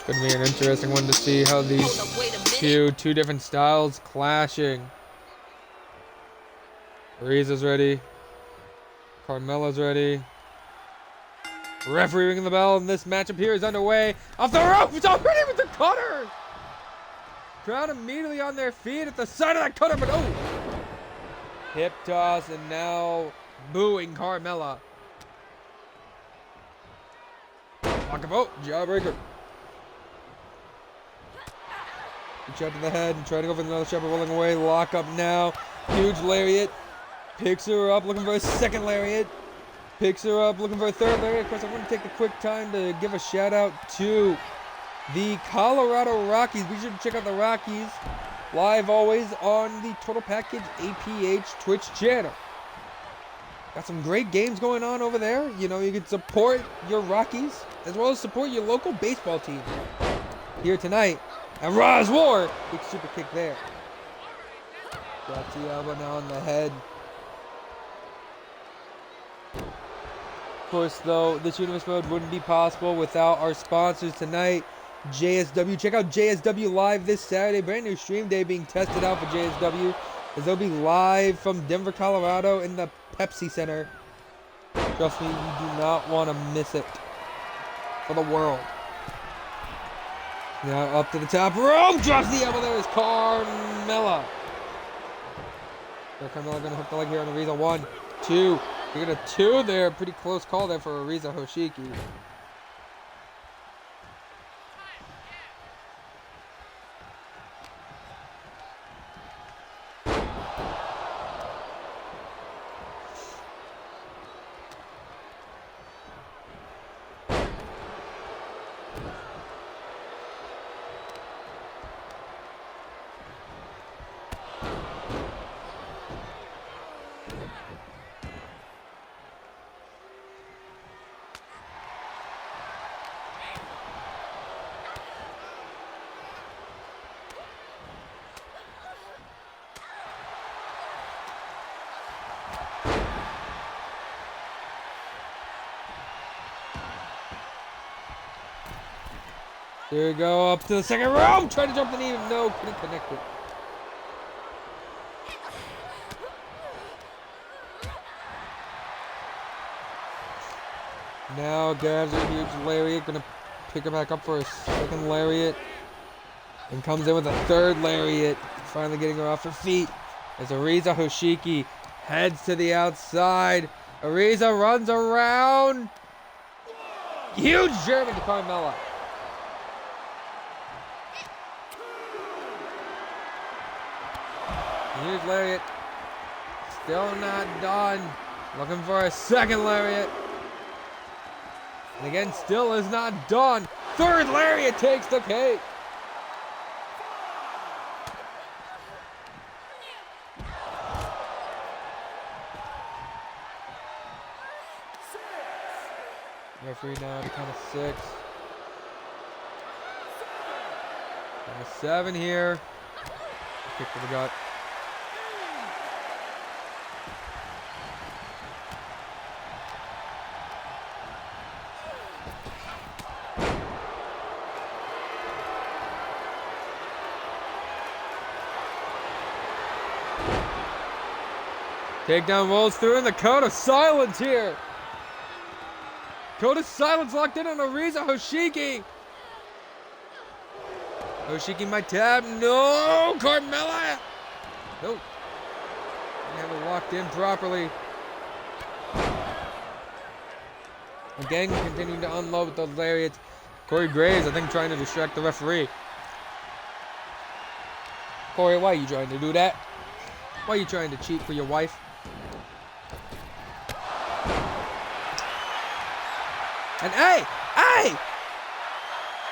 Gonna be an interesting one to see how these two different styles clashing. Ariza's ready. Carmella's ready. Referee ringing the bell, and this matchup here is underway. Off the rope, it's already with the cutter. Crowd immediately on their feet at the side of that cutter, but oh! Hip toss, and now booing Carmella. Lock of vote, jawbreaker. Shot to the head and trying to go for another shot, but rolling away. Lock up now. Huge lariat. Picks her up, looking for a second lariat. Picks her up, looking for a third lariat. Of course, I want to take a quick time to give a shout out to the Colorado Rockies. Be sure to check out the Rockies live always on the Total Package APH Twitch channel. Got some great games going on over there. You know, you can support your Rockies as well as support your local baseball team. Here tonight. And Roz War, big super kick there. Drops the elbow now on the head. Of course, though, this Universe mode wouldn't be possible without our sponsors tonight, JSW. Check out JSW Live this Saturday. Brand new stream day being tested out for JSW, as they'll be live from Denver, Colorado in the Pepsi Center. Trust me, you do not want to miss it for the world. Now up to the top rope, drops the elbow. There is Carmella. Carmella gonna hook the leg here on Ariza. 1, 2. You get a 2 there. Pretty close call there for Ariza Hoshiki. There we go, up to the second rope. Trying to jump the knee. No, couldn't connect it. Now grabs a huge lariat. Gonna pick her back up for a second lariat. And comes in with a third lariat. Finally getting her off her feet. As Ariza Hoshiki heads to the outside. Ariza runs around. Huge German to Carmella. Huge lariat. Still not done. Looking for a second lariat. And again, still is not done. Third lariat takes the cake. Referee now to count of 6. Count of 7 here. Kick for the gut. Takedown rolls through, and the code of silence here. Code of silence locked in on Ariza Hoshiki. Hoshiki might tap. No, Carmella. Nope. Didn't have it locked in properly. Again, continuing to unload with those lariats. Corey Graves, I think, trying to distract the referee. Corey, why are you trying to do that? Why are you trying to cheat for your wife? And hey!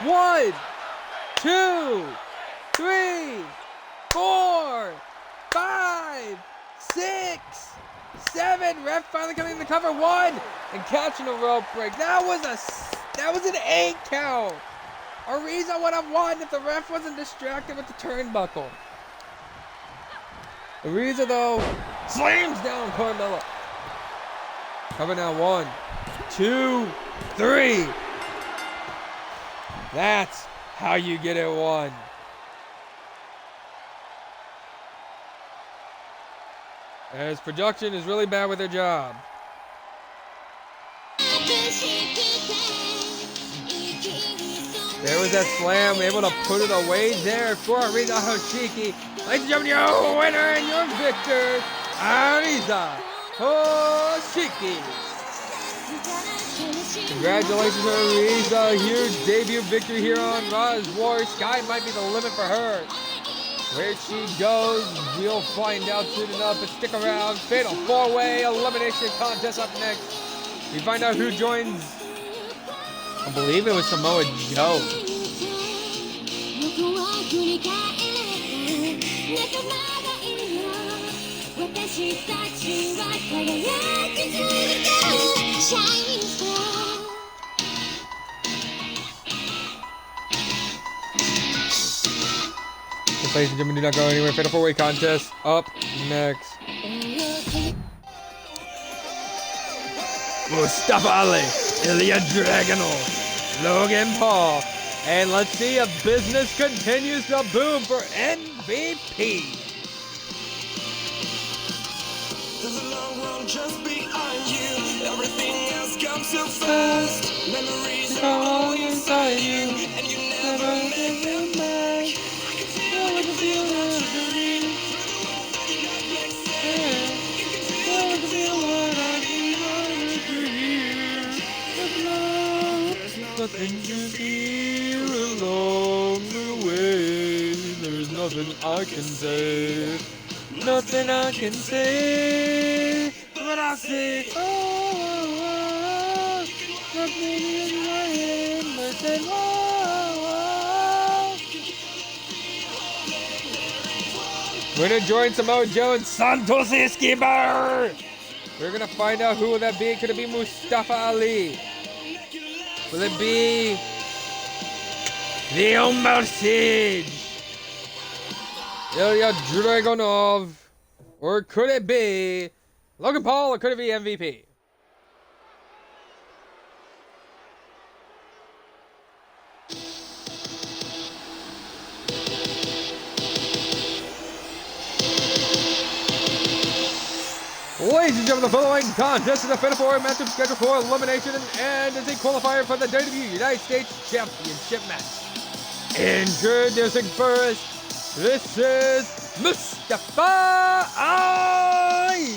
1, 2, 3, 4, 5, 6, 7. Ref finally coming in the cover. 1 and catching a rope break. That was an 8 count. Ariza would have won if the ref wasn't distracted with the turnbuckle. Ariza though slams down Carmella. Cover now. 1, 2, 3. That's how you get it won. As production is really bad with their job. There was that slam, able to put it away there for Ariza Hoshiki. Ladies and gentlemen, your winner and your victor, Ariza Hoshiki. Congratulations to Ariza, huge debut victory here on Raw's War. Sky might be the limit for her. Where she goes, we'll find out soon enough, but stick around. Fatal 4-way elimination contest up next. We find out who joins, I believe it was Samoa Joe. Ladies and gentlemen, do not go anywhere. Fatal 4-way contest up next. Mustafa Ali, Ilya Dragunov, Logan Paul, and let's see if business continues to boom for MVP. There's a long road just behind you. Everything else comes so fast. Memories are all inside you, and you never make them back. I can feel what you're doing. I can feel what I need to hear. There's nothing to fear along the way. There's nothing I can say. Nothing I can say. But I say, oh, nothing in my head. I said, oh. Winner joins Samoa Joe and Santos Escobar. We're gonna find out who will that be. Could it be Mustafa Ali? Will it be the Omar Siege, Ilya Dragunov, or could it be Logan Paul, or could it be MVP? Ladies and gentlemen, the following contest is a Fatal 4-way matchup scheduled for elimination and is a qualifier for the WWE United States Championship match. Introducing first, this is Mustafa Ali.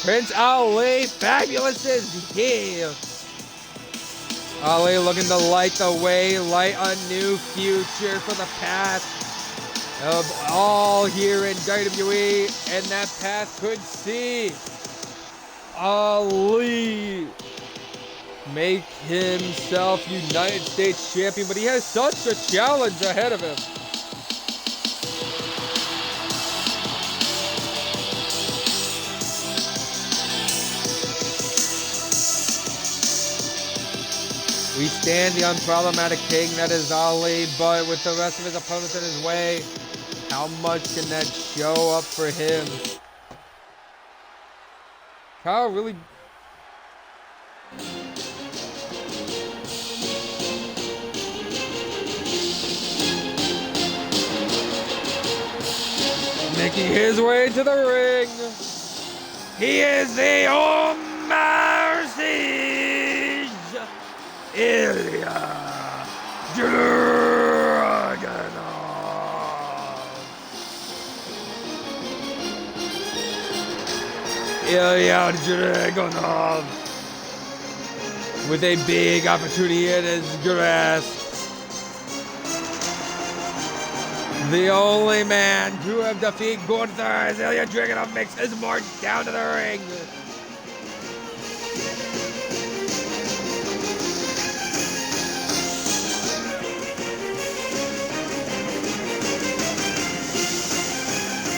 Prince Ali, fabulous is here. Ali looking to light the way, light a new future for the path of all here in WWE, and that path could see Ali make himself United States champion, but he has such a challenge ahead of him. We stand the unproblematic king that is Ali, but with the rest of his opponents in his way, how much can that show up for him? Kyle really... making his way to the ring. He is the Omar Siege, Ilya Dragunov. Ilya Dragunov with a big opportunity in his grasp. The only man to have defeated Gunther as Ilya Dragunov makes his march down to the ring.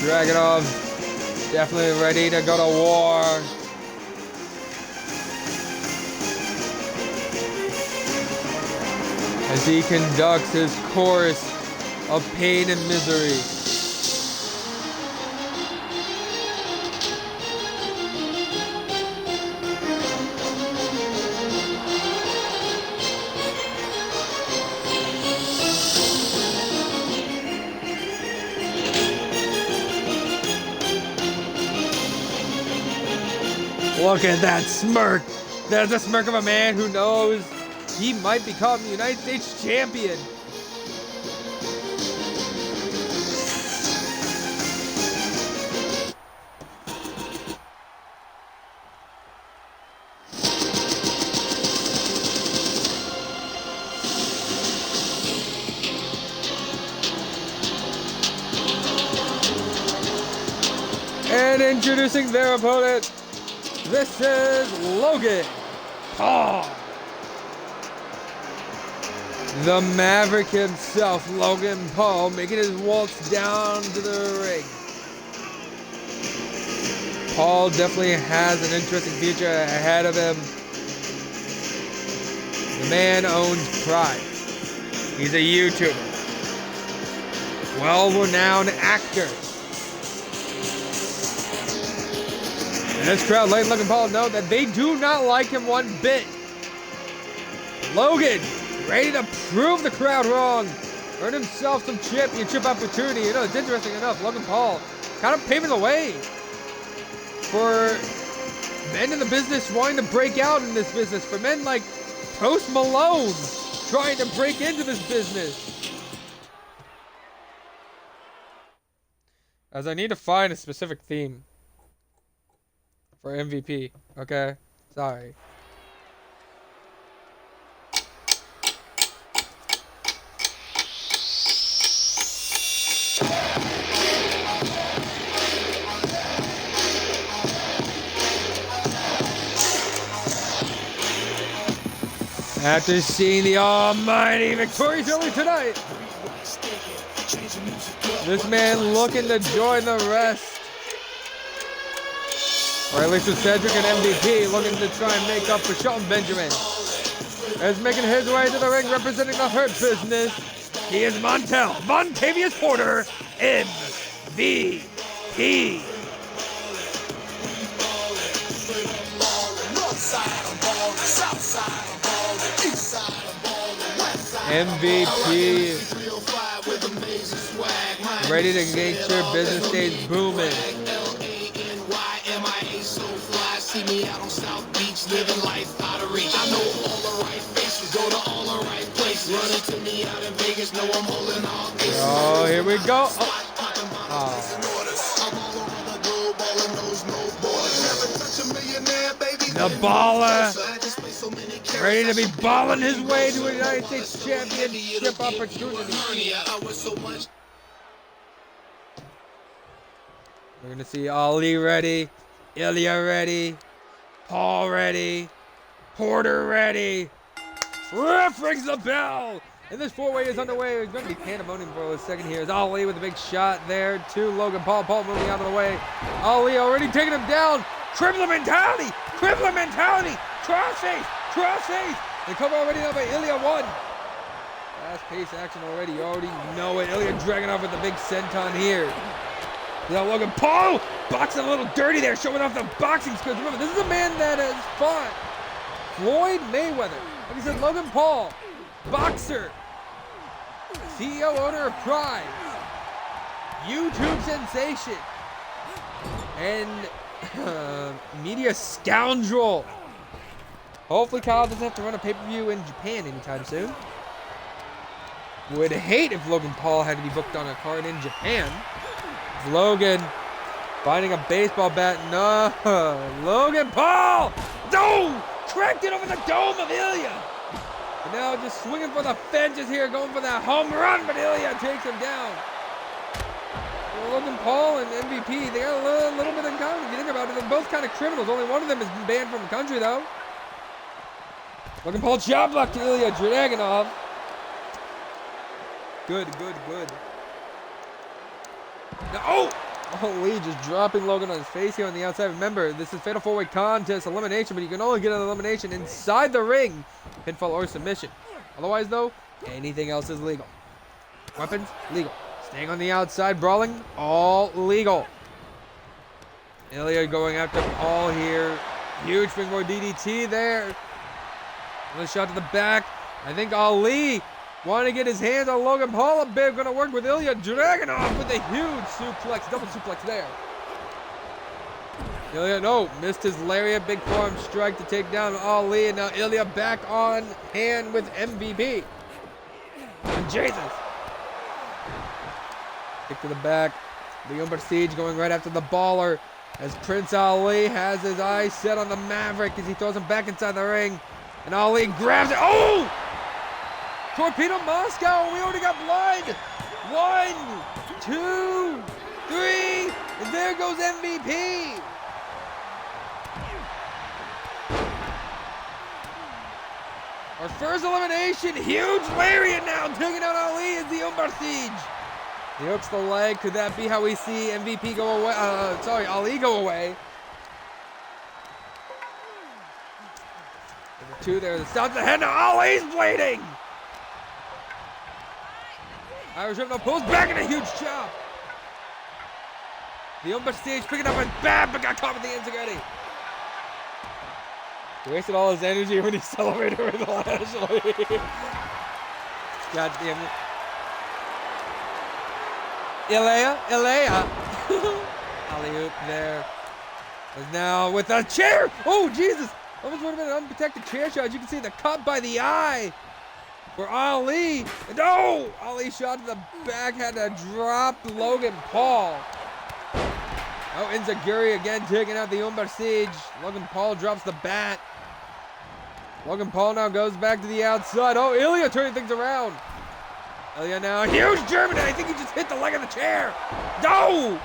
Dragunov definitely ready to go to war. As he conducts his course of pain and misery. Look at that smirk. That's the smirk of a man who knows he might become the United States champion. And introducing their opponent, this is Logan Paul. The Maverick himself, Logan Paul, making his waltz down to the ring. Paul definitely has an interesting future ahead of him. The man owns pride. He's a YouTuber. Well-renowned actor. And this crowd letting Logan Paul know that they do not like him one bit. Logan, ready to prove the crowd wrong. Earn himself some championship opportunity. You know, it's interesting enough, Logan Paul kind of paving the way for men in the business wanting to break out in this business. For men like Post Malone trying to break into this business. As I need to find a specific theme for MVP, okay? Sorry. After seeing the almighty victorious early tonight, this man looking to join the rest. Or at least with Cedric and MVP looking to try and make up for Shelton Benjamin. As making his way to the ring representing the Hurt Business, he is Montavious Porter, MVP. MVP. Ready to get your business days booming. See me out on South Beach, living life out of reach. I know all the right faces, go to all the right places. Running to me out in Vegas, know I'm holding all cases. Oh, here we go. Oh. The baller, ready to be balling his way to a United States Championship opportunity. We're gonna see Ali ready. Ilya ready, Paul ready, Porter ready. Ref rings the bell, and this four-way is underway. It's going to be pandemonium for a second here. As Ali with a big shot there to Logan Paul. Paul moving out of the way. Ali already taking him down. Crippler mentality, crossface, The cover already now by Ilya 1. Fast-paced action already. You already know it. Ilya Dragunov with the big senton here. Now Logan Paul boxing a little dirty there, showing off the boxing skills. Remember, this is a man that has fought Floyd Mayweather. Like I said, Logan Paul, boxer, CEO, owner of Pride, YouTube sensation, and media scoundrel. Hopefully Kyle doesn't have to run a pay-per-view in Japan anytime soon. Would hate if Logan Paul had to be booked on a card in Japan. It's Logan finding a baseball bat. No, Logan Paul! No! Cracked it over the dome of Ilya. And now just swinging for the fences here, going for that home run, but Ilya takes him down. Well, Logan Paul and MVP, they got a little bit in common if you think about it. They're both kind of criminals. Only one of them has been banned from the country, though. Logan Paul job block to Ilya Dragunov. Good. Now, Lee just dropping Logan on his face here on the outside. Remember, this is Fatal 4-Way contest, elimination, but you can only get an elimination inside the ring, pinfall or submission. Otherwise, though, anything else is legal. Weapons, legal. Staying on the outside, brawling, all legal. Ilya going after Paul here. Huge springboard DDT there. Another shot to the back. I think Ali wanting to get his hands on Logan Paul a bit. Going to work with Ilya Dragunov with a huge suplex, double suplex there. Ilya, no, missed his lariat, big forearm strike to take down Ali. And now Ilya back on hand with MVP. And Jesus. Kick to the back. The Umber Siege going right after the baller. As Prince Ali has his eyes set on the Maverick as he throws him back inside the ring. And Ali grabs it. Oh! Torpedo Moscow, we already got blood. 1, 2, 3, and there goes MVP. Our first elimination, huge lariat now, taking out Ali as the Umber Siege. He hooks the leg. Could that be how we see MVP go away? Ali go away. Number 2 there, the stops the head. Now Ali's bleeding. Irish Rip now pulls back in a huge chop. The Umber Stage picking up and bam, but got caught with the Enzighetti. He wasted all his energy when he celebrated with Lashley. God damn it. Ilya. Alley-oop there. Is now with a chair. Oh, Jesus. Almost would have been an unprotected chair shot. As you can see the cut by the eye for Ali. No! Ali shot to the back, had to drop Logan Paul. Oh, Enziguri again taking out the Umber Siege. Logan Paul drops the bat. Logan Paul now goes back to the outside. Oh, Ilya turning things around. Ilya now, huge German. I think he just hit the leg of the chair. No!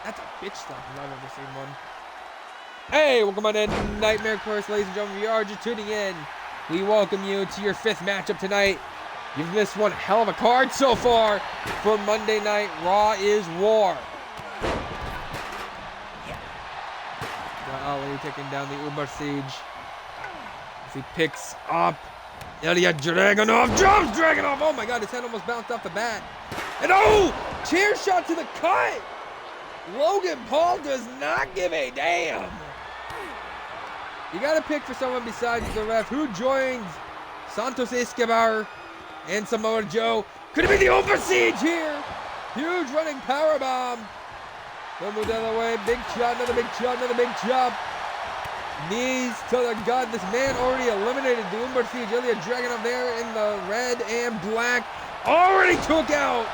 That's a bitch slap if I've ever seen one. Hey, welcome on in Nightmare Course, ladies and gentlemen. If you are just tuning in, we welcome you to your 5th matchup tonight. You've missed one hell of a card so far for Monday Night Raw is War. Now Ali taking down the Umber Siege as he picks up Ilya Dragunov. Drops Dragunov. Oh my God, his head almost bounced off the bat. And oh, chair shot to the cut. Logan Paul does not give a damn. You got to pick for someone besides the ref. Who joins Santos Escobar and Samoa Joe? Could it be the Umber Siege here? Huge running powerbomb. Don't move the other way. Big chop, another big chop, another big chop. Knees to the gut. This man already eliminated the Umber Siege. Ilya Dragunov there in the red and black. Already took out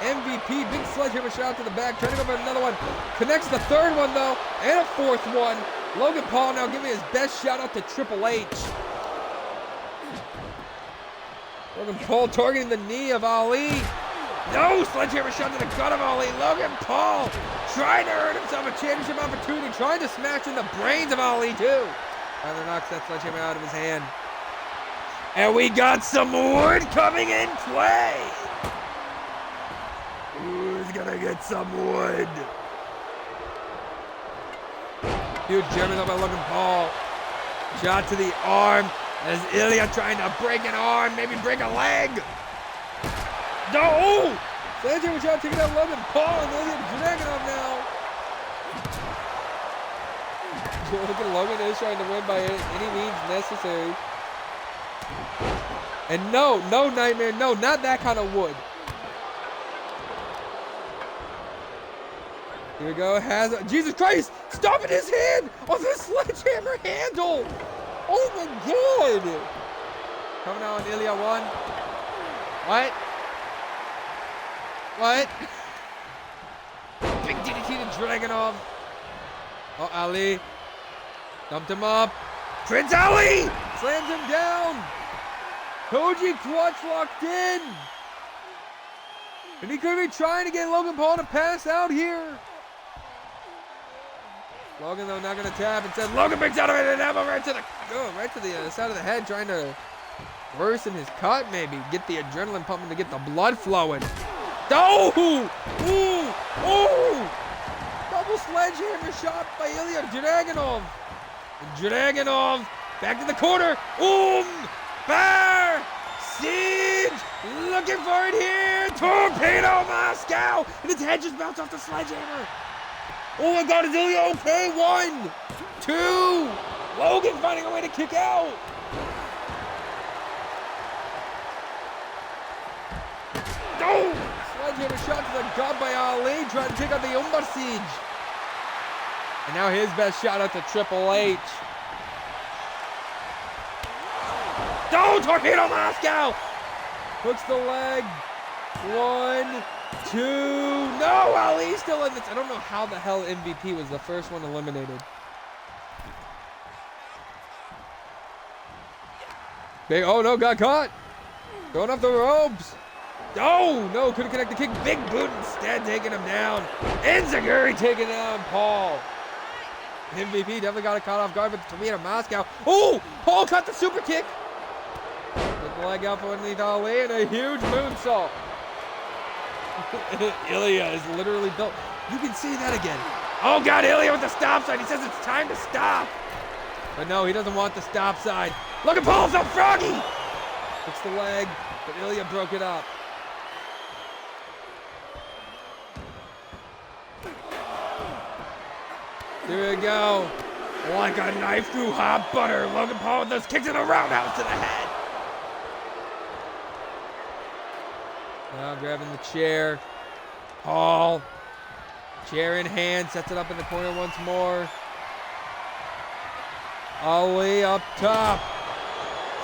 MVP. Big sledgehammer shot to the back. Trying to go for another one. Connects the 3rd one though. And a 4th one. Logan Paul now giving his best shout out to Triple H. Logan Paul targeting the knee of Ali. No, sledgehammer shot to the gut of Ali. Logan Paul trying to earn himself a championship opportunity. Trying to smash in the brains of Ali too. Tyler knocks that sledgehammer out of his hand. And we got some wood coming in play. Who's gonna get some wood? Huge German up by Logan Paul. Shot to the arm as Ilya trying to break an arm, maybe break a leg. No! Sledgehammer shot taking out Logan Paul and Ilya Dragunov now. Look at Logan is trying to win by any means necessary. And no, Nightmare, no, not that kind of wood. Here we go, Jesus Christ, stop it, his hand on the sledgehammer handle. Oh my God. Coming out on Ilya 1. What? Big DDT to Dragunov. Oh, Ali. Dumped him up. Prince Ali slams him down. Koji clutch locked in. And he could be trying to get Logan Paul to pass out here. Logan, though, not going to tap. Instead, Logan breaks out of it and elbow right to the side of the head, trying to worsen his cut, maybe. Get the adrenaline pumping to get the blood flowing. Oh! Ooh! Double sledgehammer shot by Ilya Dragunov. Dragunov back to the corner. Bar! Siege! Looking for it here. Torpedo Moscow! And his head just bounced off the sledgehammer. Oh my God, is Ilya okay? 1, 2. Logan finding a way to kick out. Oh! Sledgehammer shot to the gut by Ali, trying to take out the Umbar Siege. And now his best shot at the Triple H. Oh, Torpedo Moscow! Hooks the leg. 1, 2. No, Ali's still in this. I don't know how the hell MVP was the first one eliminated. Big, oh no, got caught. Going off the ropes. Oh, no, couldn't connect the kick. Big boot instead, taking him down. Enziguri taking down Paul. MVP definitely got caught off guard with the Torpedo Moscow. Oh, Paul caught the super kick. Took the leg out from underneath Ali and a huge moonsault. Ilya is literally built. You can see that again. Oh God, Ilya with the stop sign. He says it's time to stop. But no, he doesn't want the stop sign. Look at Paul, so froggy. Hits the leg, but Ilya broke it up. Here we go. Like a knife through hot butter. Logan Paul with those kicks in a roundhouse to the head. Now grabbing the chair. Paul. Chair in hand. Sets it up in the corner once more. Ali up top.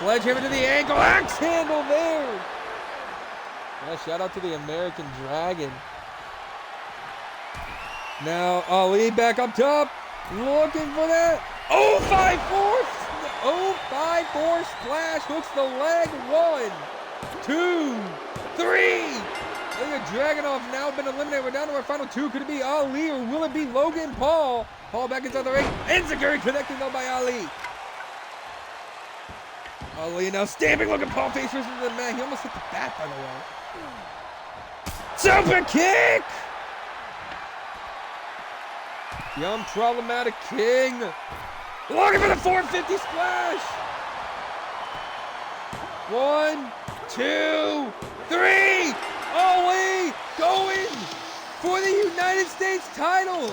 Sledgehammer to the ankle. Axe handle there. Yeah, shout out to the American Dragon. Now Ali back up top, looking for that. 0-5-4 splash, hooks the leg. 1, 2, 3. Look at Dragunov now been eliminated. We're down to our final 2. Could it be Ali or will it be Logan Paul? Paul back inside the ring. Enziguri connecting though by Ali. Ali now stamping Logan Paul face first into the mat. He almost hit the bat, by the way. Super kick! Young problematic king. Looking for the 450 splash. 1, 2, 3. Ali going for the United States title.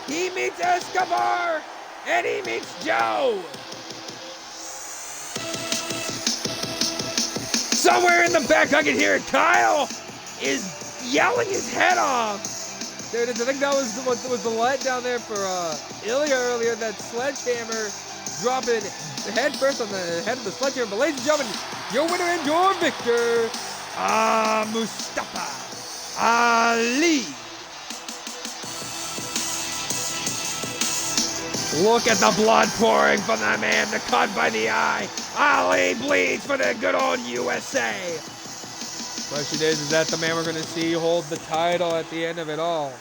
He meets Escobar and he meets Joe. Somewhere in the back I can hear Kyle is yelling his head off. There it is. I think that was the let down there for Ilya earlier. That sledgehammer dropping head first on the head of the sledgehammer. But ladies and gentlemen, your winner and your victor, Mustafa Ali. Look at the blood pouring from the man, the cut by the eye. Ali bleeds for the good old USA. Question is that the man we're going to see hold the title at the end of it all?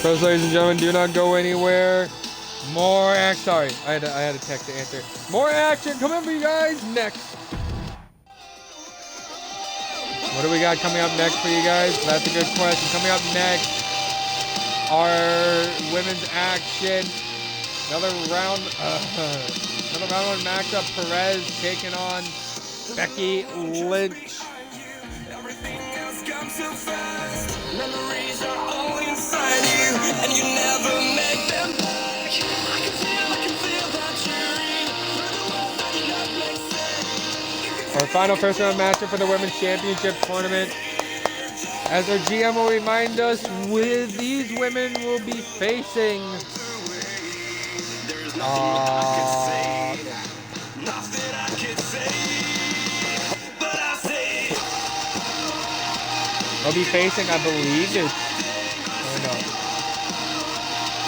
First, ladies and gentlemen, do not go anywhere. More action. Sorry, I had a text to answer. More action coming up for you guys next. What do we got coming up next for you guys? That's a good question. Coming up next, our women's action. Another round one matchup. Perez taking on Becky Lynch. Everything else comes so fast. Memories are all inside you, and you never make them back. I can feel that cheering through the walls that do not make sense. Our final first round matchup for the Women's Championship Tournament. As our GM will remind us, with these women will be facing There's nothing I could say, nothing I could say, but I say they'll be facing, I believe it's no.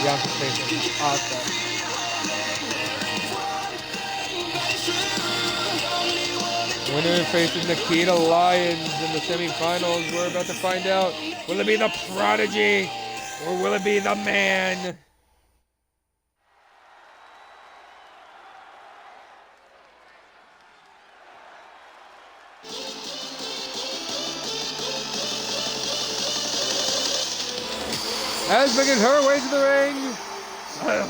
Bianca's facing Asuka. Winner faces Nikita Lyons in the semifinals. We're about to find out. Will it be the Prodigy or will it be the Man? As making her way to the ring,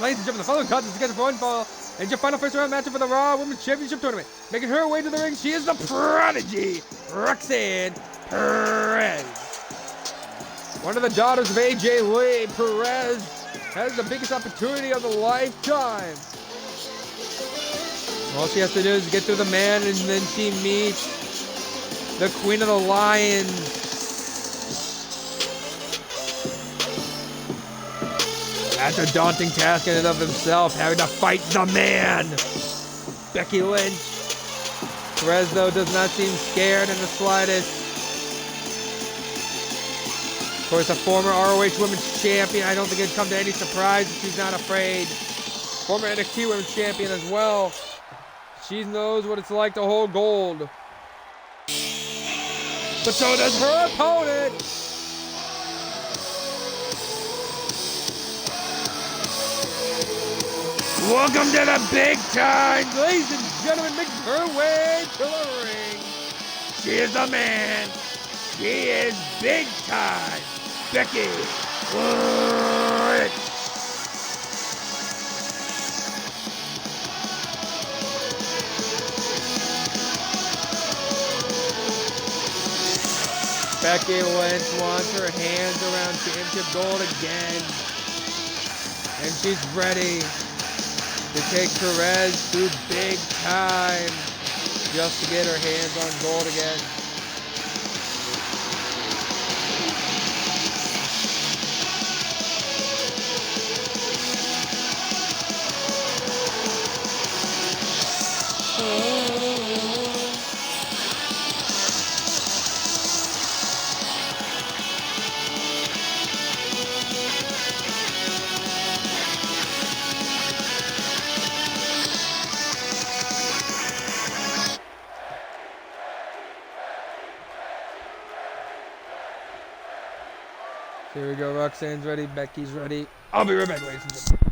ladies and gentlemen, the following contest is scheduled for one fall. And your final first round matchup for the Raw Women's Championship Tournament. Making her way to the ring, she is the Prodigy, Roxanne Perez. One of the daughters of AJ Lee, Perez has the biggest opportunity of a lifetime. All she has to do is get through the Man, and then she meets the Queen of the Lions. That's a daunting task in and of himself, having to fight the Man, Becky Lynch. Perez, though, does not seem scared in the slightest. Of course, a former ROH Women's Champion. I don't think it'd come to any surprise if she's not afraid. Former NXT Women's Champion as well. She knows what it's like to hold gold. But so does her opponent. Welcome to the big time, ladies and gentlemen, making her way to the ring. She is the Man. She is big time, Becky Lynch. Becky Lynch wants her hands around championship gold again, and she's ready to take Perez through big time just to get her hands on gold again. Here we go, Roxanne's ready, Becky's ready. I'll be right back, ladies and gentlemen.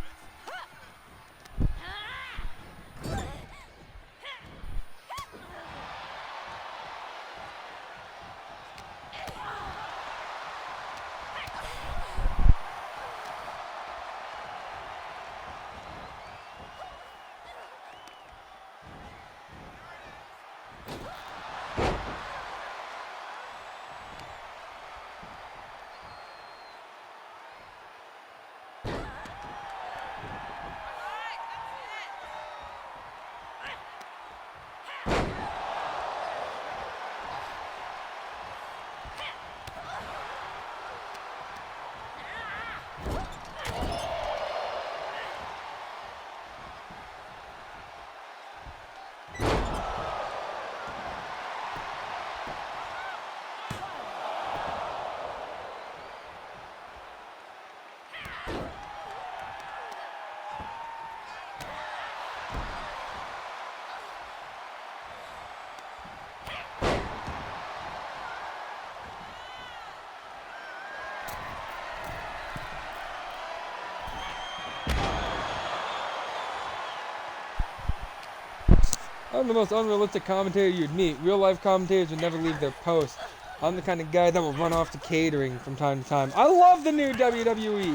I'm the most unrealistic commentator you'd meet. Real life commentators would never leave their post. I'm the kind of guy that will run off to catering from time to time. I love the new WWE.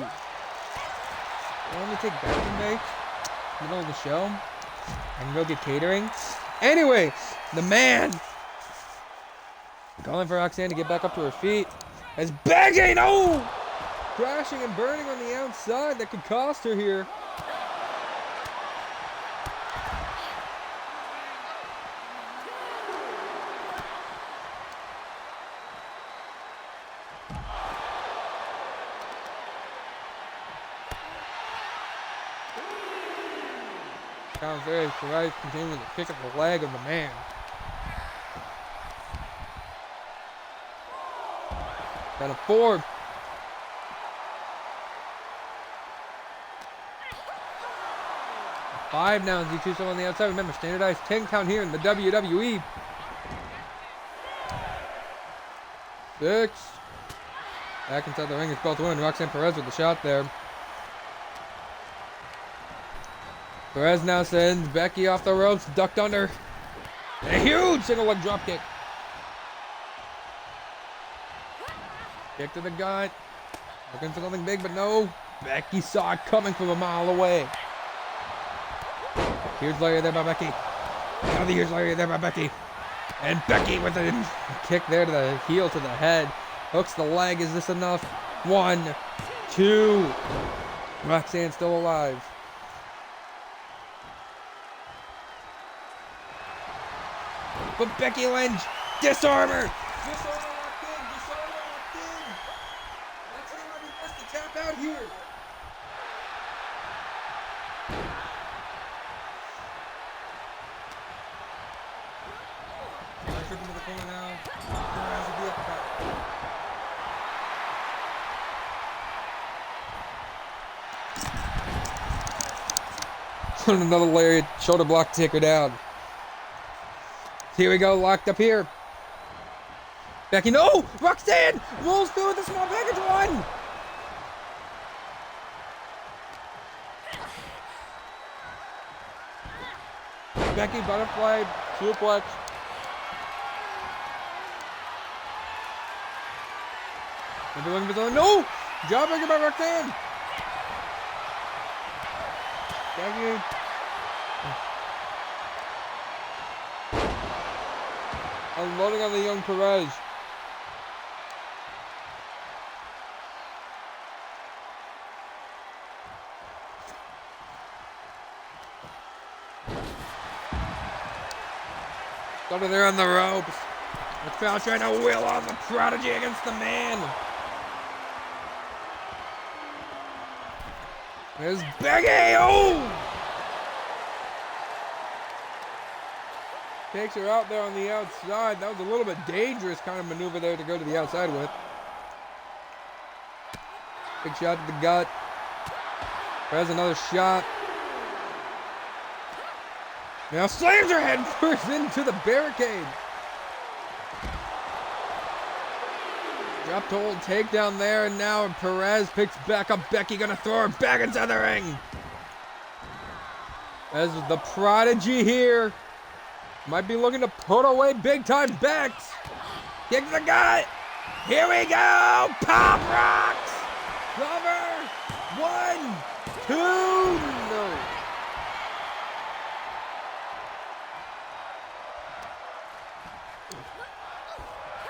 Let me take bathroom break. Middle of the show. I can go get catering. Anyway, the man calling for Roxanne to get back up to her feet. As begging, oh! Crashing and burning on the outside. That could cost her here. Sounds very Perez continuing to pick up the leg of the man. Got a 4. Five now as he shoots on the outside. Remember, standardized 10 count here in the WWE. 6. Back inside the ring is both women. Roxanne Perez with the shot there. Perez now sends Becky off the ropes, ducked under. And a huge single leg drop kick. Kick to the gut. Looking for something big, but no. Becky saw it coming from a mile away. Huge lariat there by Becky. Another huge lariat there by Becky. And Becky with a kick there to the heel to the head. Hooks the leg. Is this enough? 1, 2. Roxanne still alive. But Becky Lynch, disarmer! Disarmer locked in! Disarmer locked in! Let's see how he wants to tap out here. Trip into the corner now. Has a deal cut. Another lariat, shoulder block, take her down. Here we go, locked up here. Becky, no! Roxanne rolls through with a small package 1. Becky, butterfly, suplex. Maybe looking for something. No! Jawbreaker by Roxanne. Becky. Unloading on the young Perez. Under there on the ropes. The crowd trying to wheel on the prodigy against the man. There's Becky. Oh! Takes her out there on the outside. That was a little bit dangerous kind of maneuver there to go to the outside with. Big shot to the gut. There's another shot. Now slams her head first into the barricade. Drop to hold takedown there, and now Perez picks back up Becky, gonna throw her back inside the ring. As the prodigy here might be looking to put away big time bets. Kick to the gut. Here we go. Pop rocks. Cover. 1, 2. No.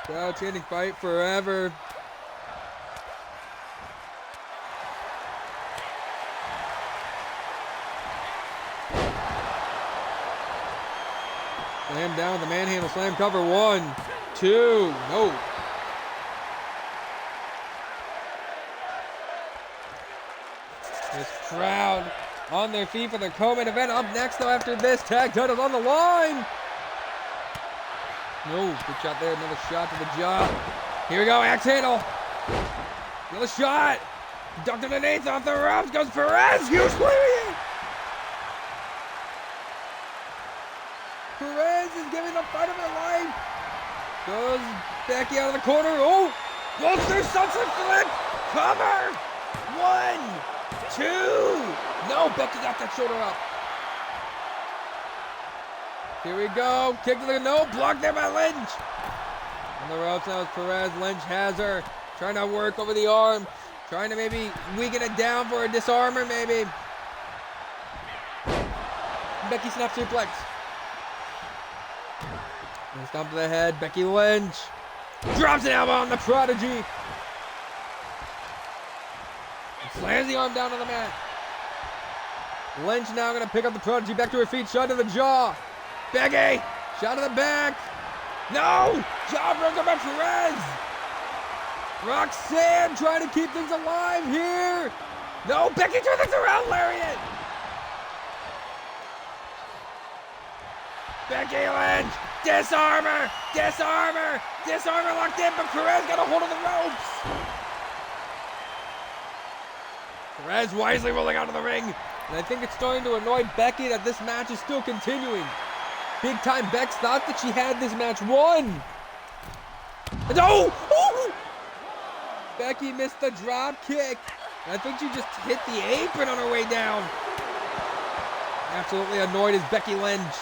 Crowd chanting fight forever. Slam down with the manhandle slam cover. 1, 2. No. This crowd on their feet for the co-main event. Up next, though, after this, tag titles on the line. No, good shot there. Another shot to the jaw. Here we go, axe handle. Another shot. Ducked underneath off the ropes. Goes Perez. Huge lariat. Perez is giving the fight of her life. Goes Becky out of the corner. Oh, goes through sunset flip. Cover. 1, 2. No, Becky got that shoulder up. Here we go. Kick to the no. Blocked there by Lynch. On the ropes now is Perez. Lynch has her. Trying to work over the arm. Trying to maybe weaken it down for a disarmer, maybe. Becky snap suplex. And stomp to the head. Becky Lynch. Drops an elbow on the Prodigy. And slams the arm down on the mat. Lynch now going to pick up the Prodigy back to her feet. Shot to the jaw. Becky. Shot to the back. No. Jawbreaker by Perez. Roxanne trying to keep things alive here. No. Becky turns things around. Lariat. Becky Lynch. Disarmer. Disarmer. Disarmer locked in, but Perez got a hold of the ropes. Perez wisely rolling out of the ring. And I think it's starting to annoy Becky that this match is still continuing. Big time Bex thought that she had this match won. And oh! Becky missed the drop kick. And I think she just hit the apron on her way down. Absolutely annoyed is Becky Lynch.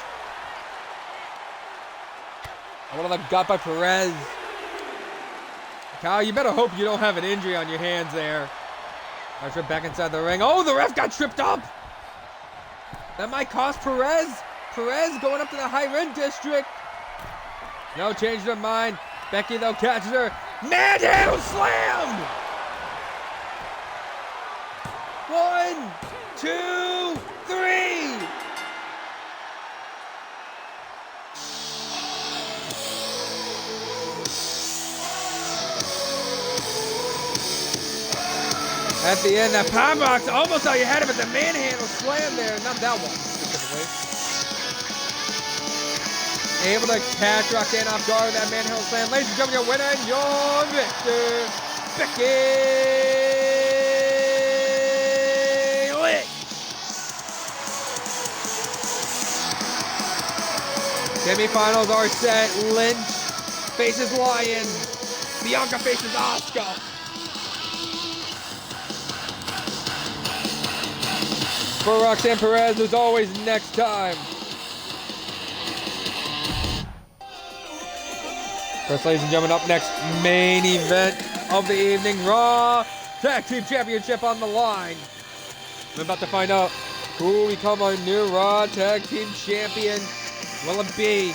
One of them got by Perez. Kyle, you better hope you don't have an injury on your hands there. I trip back inside the ring. Oh, the ref got tripped up. That might cost Perez. Perez going up to the high rent district. No, changed her mind. Becky, though, catches her. Manhandle slam! 1, 2, 3. At the end, that power box almost how you had it, but the manhandle slam there. Not that one, specifically. Able to catch Roxanne off guard with that manhandle slam. Ladies and gentlemen, your winner and your victor, Becky Lynch. Semifinals are set. Lynch faces Lion. Bianca faces Asuka. For Roxanne Perez, there's always next time. First, ladies and gentlemen, up next, main event of the evening, Raw Tag Team Championship on the line. We're about to find out who will become our new Raw Tag Team Champion. Will it be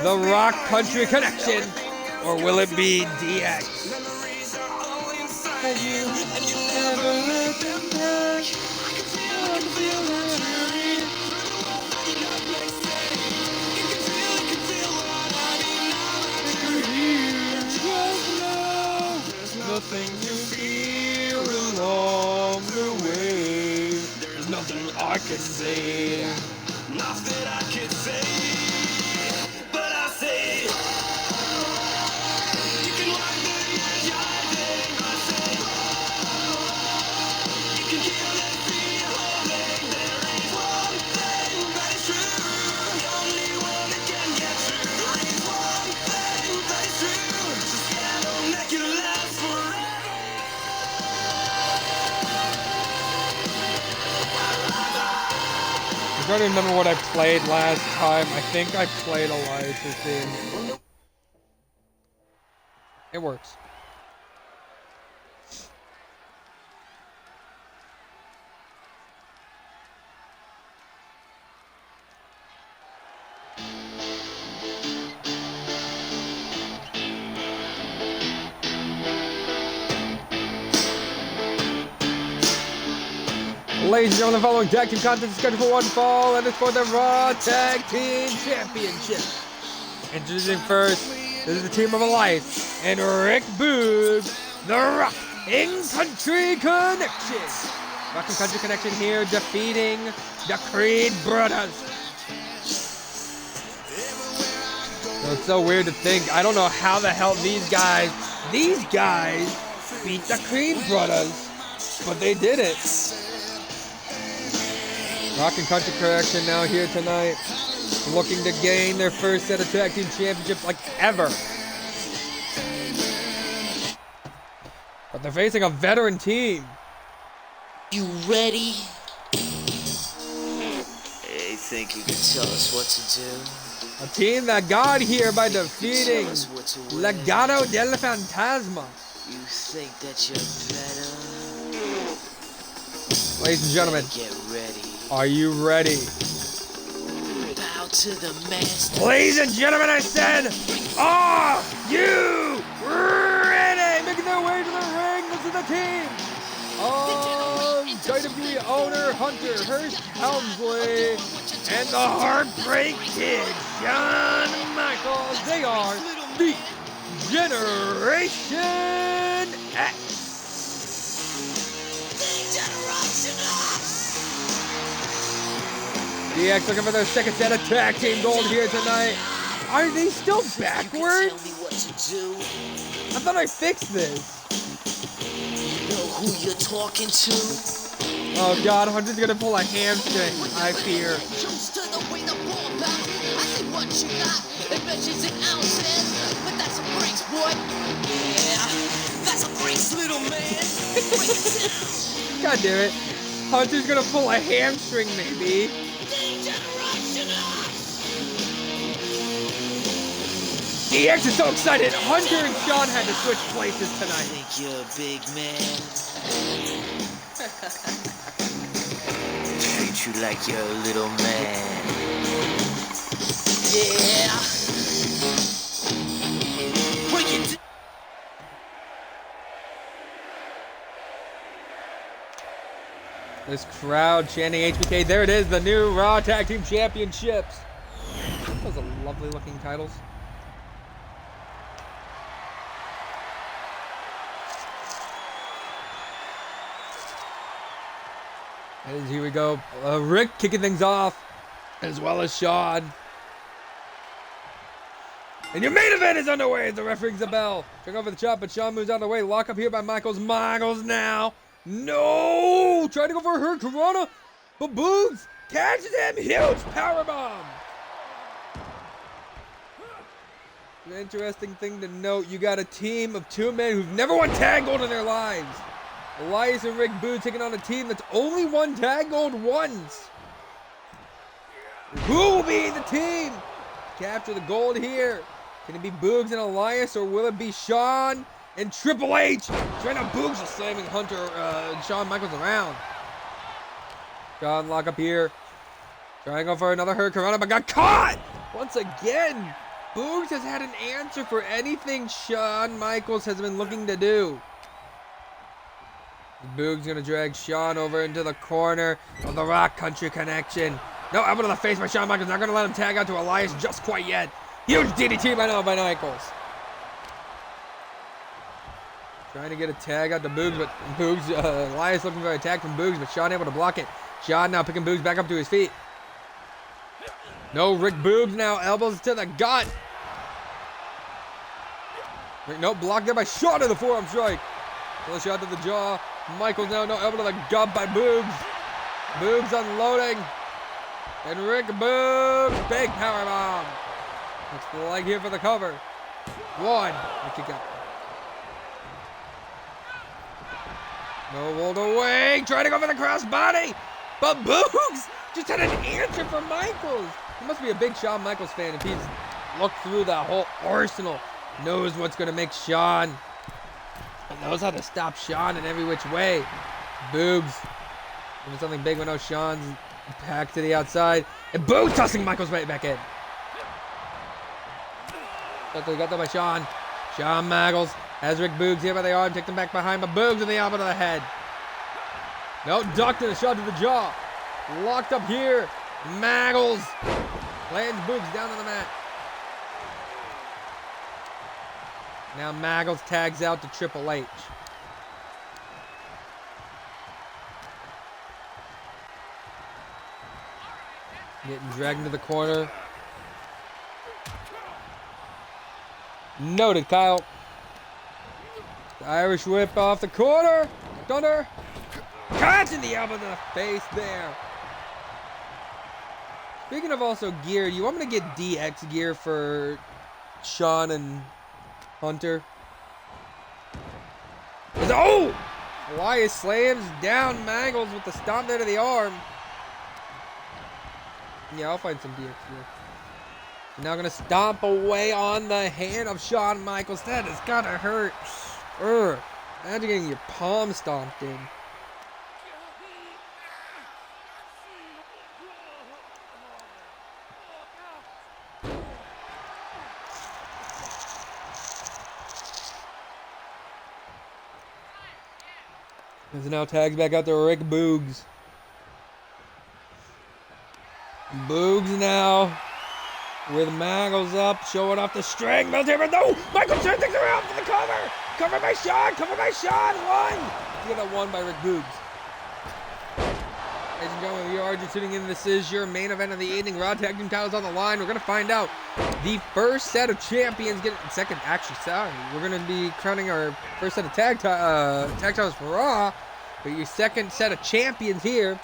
the Rock Country Connection, or will it be DX? Nothing you feel along the way. There's nothing I can say. Nothing I can say. But I say, you can walk the edge, I think I say, you can kill that feeling. There is one thing that is true. The only one that can get through. There is one thing that is true. Just gotta make it last forever. I'm trying to remember what I played last time. I think I played Elias's theme. It works. Ladies and gentlemen, the following tag team contest is scheduled for one fall, and it's for the Raw Tag Team Championship. Introducing first, this is the team of Elias and Rick Boogs, the Rock in Country Connection. Rock in Country Connection here defeating the Creed Brothers. So it's so weird to think, I don't know how the hell these guys beat the Creed Brothers, but they did it. Rock and Country Connection now here tonight, looking to gain their first set of tag team championships like ever. But they're facing a veteran team. You ready? think you can tell us what to do? A team that got here by defeating Tell us what to win. Legado del Fantasma. You think that you're better? Ladies and gentlemen, Get ready. are you ready? Bow to the master. Ladies and gentlemen, I said, are you ready? Making their way to the ring, this is the team of WWE owner Hunter Hearst Helmsley and the Heartbreak Kid, Shawn Michaels. They are the Generation X. DX looking for their second set of tag team gold here tonight. Are they still backwards? I thought I fixed this. Know who you're talking to? Oh God, Hunter's gonna pull a hamstring, I fear. Choose to the way the ball bounce. I see what you got. It measures in ounces, but that's a breaks, boy. Yeah, that's a breaks, little man. Break it down. God damn it. Hunter's gonna pull a hamstring, maybe. DX is so excited. Hunter and Shawn had to switch places tonight. Think you're a big man? Treat you like you're a little man. Yeah. Break it down. This crowd chanting HBK. There it is, the new Raw Tag Team Championships. Those are lovely looking titles. And here we go. Rick kicking things off, as well as Shawn. And your main event is underway as the ref rings the bell. Check over the chop, but Shawn moves out of the way. Lock up here by Michaels. Michaels now. No! Trying to go for her Corona, but Boogs catches him. Huge powerbomb. An interesting thing to note, you got a team of two men who've never won tag gold in their lives. Elias and Rick Boogs taking on a team that's only won tag gold once. Who will be the team to capture the gold here? Can it be Boogs and Elias, or will it be Shawn and Triple H? Right now, Boogs is slamming Hunter and Shawn Michaels around. Shawn lock up here. Trying to go for another Hurricane, but got caught once again. Boogs has had an answer for anything Shawn Michaels has been looking to do. Boogs gonna drag Shawn over into the corner of the Rock Country Connection. No, elbow to the face by Shawn Michaels. Not gonna let him tag out to Elias just quite yet. Huge DDT by now by Michaels. Trying to get a tag out to Boogs, but Boogs, Elias looking for an attack from Boogs, but Shawn able to block it. Shawn now picking Boogs back up to his feet. No, Rick Boogs now elbows to the gut. Nope, blocked there by Shawn to the forearm strike. Pull a shot to the jaw. Michaels now, no, elbow to the gut by Boogs. Boogs unloading. And Rick Boogs, big powerbomb. Looks like here for the cover. One. What you got? No, rolled away. Trying to go for the crossbody. But Boogs just had an answer for Michaels. He must be a big Shawn Michaels fan if he's looked through that whole arsenal. Knows what's going to make Shawn. And knows how to stop Shawn in every which way. Boogs doing something big when no Shawn's back to the outside. And Boogs tossing Michaels right back in. Got that by Shawn. Shawn Michaels has Rick Boogs here by the arm. Takes him back behind, but Boogs in the elbow to the head. No, ducked and a shot to the jaw. Locked up here. Michaels lands Boogs down on the mat. Now Michaels tags out to Triple H. Getting dragged into the corner. Noted, Kyle. The Irish whip off the corner. Thunder. Catching the elbow to the face there. Speaking of also gear, you want me to get DX gear for Shawn and Hunter? Oh! Elias slams down Mangles with the stomp there to the arm. Yeah, I'll find some DX here. Now gonna stomp away on the hand of Shawn Michaels. That is gotta hurt. Imagine getting your palm stomped in. As now tags back out to Rick Boogs. Boogs now with Maggles up, showing off the strength. Military, no! Michael turns things around for the cover! Cover by Shawn! Cover by Shawn! One! You got that one by Rick Boogs. Ladies and gentlemen, we are just tuning in. This is your main event of the evening. Raw Tag Team titles on the line. We're going to find out the first set of champions. We're going to be crowning our first set of tag titles for Raw. But your second set of champions here.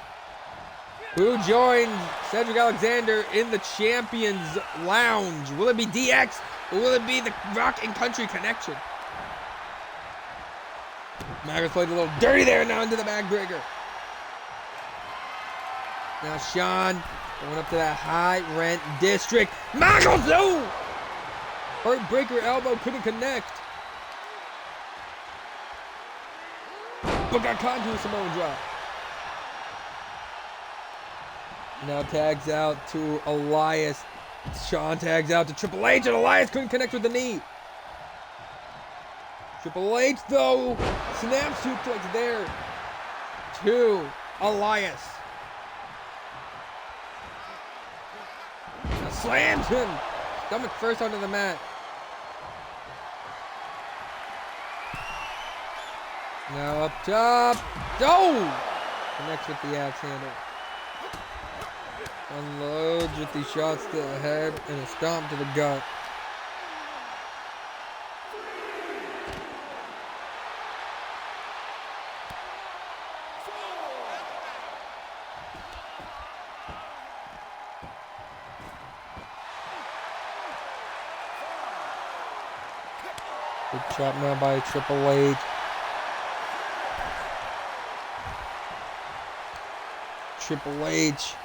Who joined Cedric Alexander in the Champions Lounge? Will it be DX or will it be the Rock and Country Connection? Maggers played a little dirty there now into the backbreaker. Now Shawn going up to that high rent district. Maggles, no! Heartbreaker elbow couldn't connect. But got caught into a Samoan drop. Now tags out to Elias. Shawn tags out to Triple H, and Elias couldn't connect with the knee. Triple H, though, snap suplex there to Elias. Now slams him. Stomach first onto the mat. Now up top. Oh! Connects with the axe handle. Unloads with these shots to the head and a stomp to the gut. Big chop now by Triple H. Triple H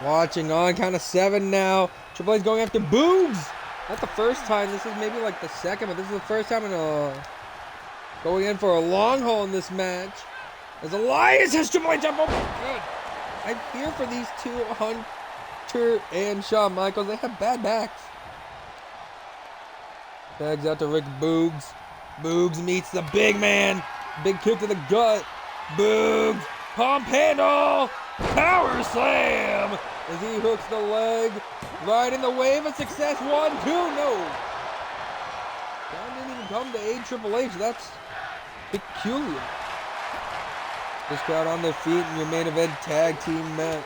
watching on, count of 7 now. Triple H going after Boogs. Not the first time. This is maybe like the second, but this is the first time going in for a long haul in this match. As Elias has Triple H up. Oh my god. I fear for these two, Hunter and Shawn Michaels. They have bad backs. Tags out to Rick Boogs. Boogs meets the big man. Big kick to the gut. Boogs. Pump handle. Power slam. As he hooks the leg. Right in the wave of success. 1, 2. No. Shawn didn't even come to aid Triple H. That's peculiar. This crowd on their feet in your main event tag team match.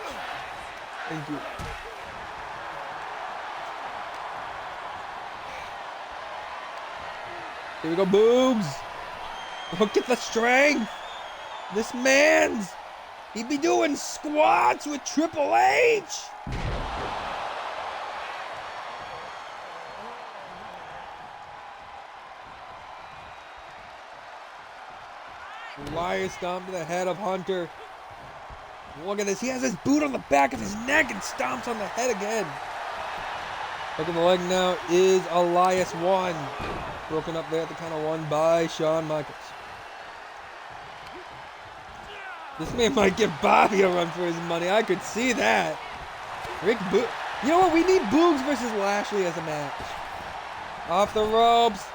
Thank you. Here we go, Boogs. Look at the strength. This man's. He'd be doing squats with Triple H. Elias stomp to the head of Hunter. Look at this. He has his boot on the back of his neck and stomps on the head again. Hook in the leg now is Elias 1. Broken up there at the count of 1 by Shawn Michaels. This man might give Bobby a run for his money. I could see that. Rick Boogs. You know what? We need Boogs versus Lashley as a match. Off the ropes.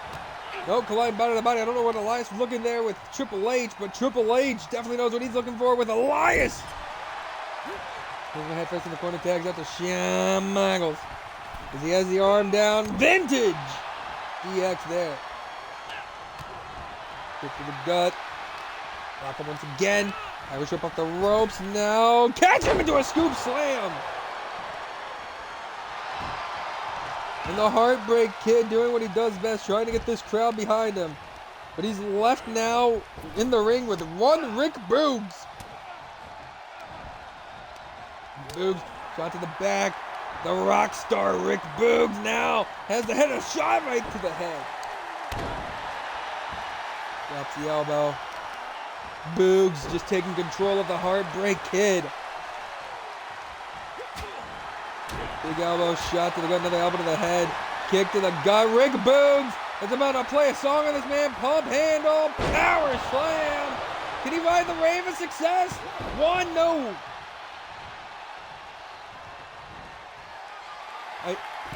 No, collide body to body. I don't know what Elias was looking there with Triple H, but Triple H definitely knows what he's looking for with Elias. Here's my head first in the corner. Tags out to Shawn Michaels. As he has the arm down. Vintage. DX there. Kick to the gut. Rock him once again. Irish whip off the ropes. Now catch him into a scoop slam. And the Heartbreak Kid doing what he does best, trying to get this crowd behind him. But he's left now in the ring with one Rick Boogs. Boogs shot to the back. The rock star Rick Boogs now has the head of shot right to the head. Drops the elbow. Boogs just taking control of the Heartbreak Kid. Big elbow shot to the gut, another elbow to the head. Kick to the gut. Rick Boogs is about to play a song on this man. Pump handle, power slam. Can he ride the wave of success? One, no.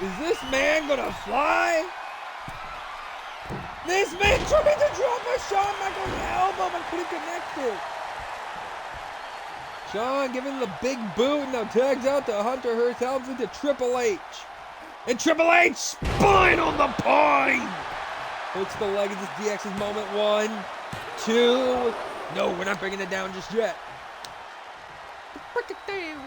Is this man gonna fly? This man tried to drop a Shawn Michaels elbow but couldn't connect it. Shawn giving the big boot, now tags out to Hunter Hearst Helmsley to Triple H. And Triple H spine on the pine. Hooks the leg of this DX's moment. 1, 2. No, we're not bringing it down just yet. Break it down.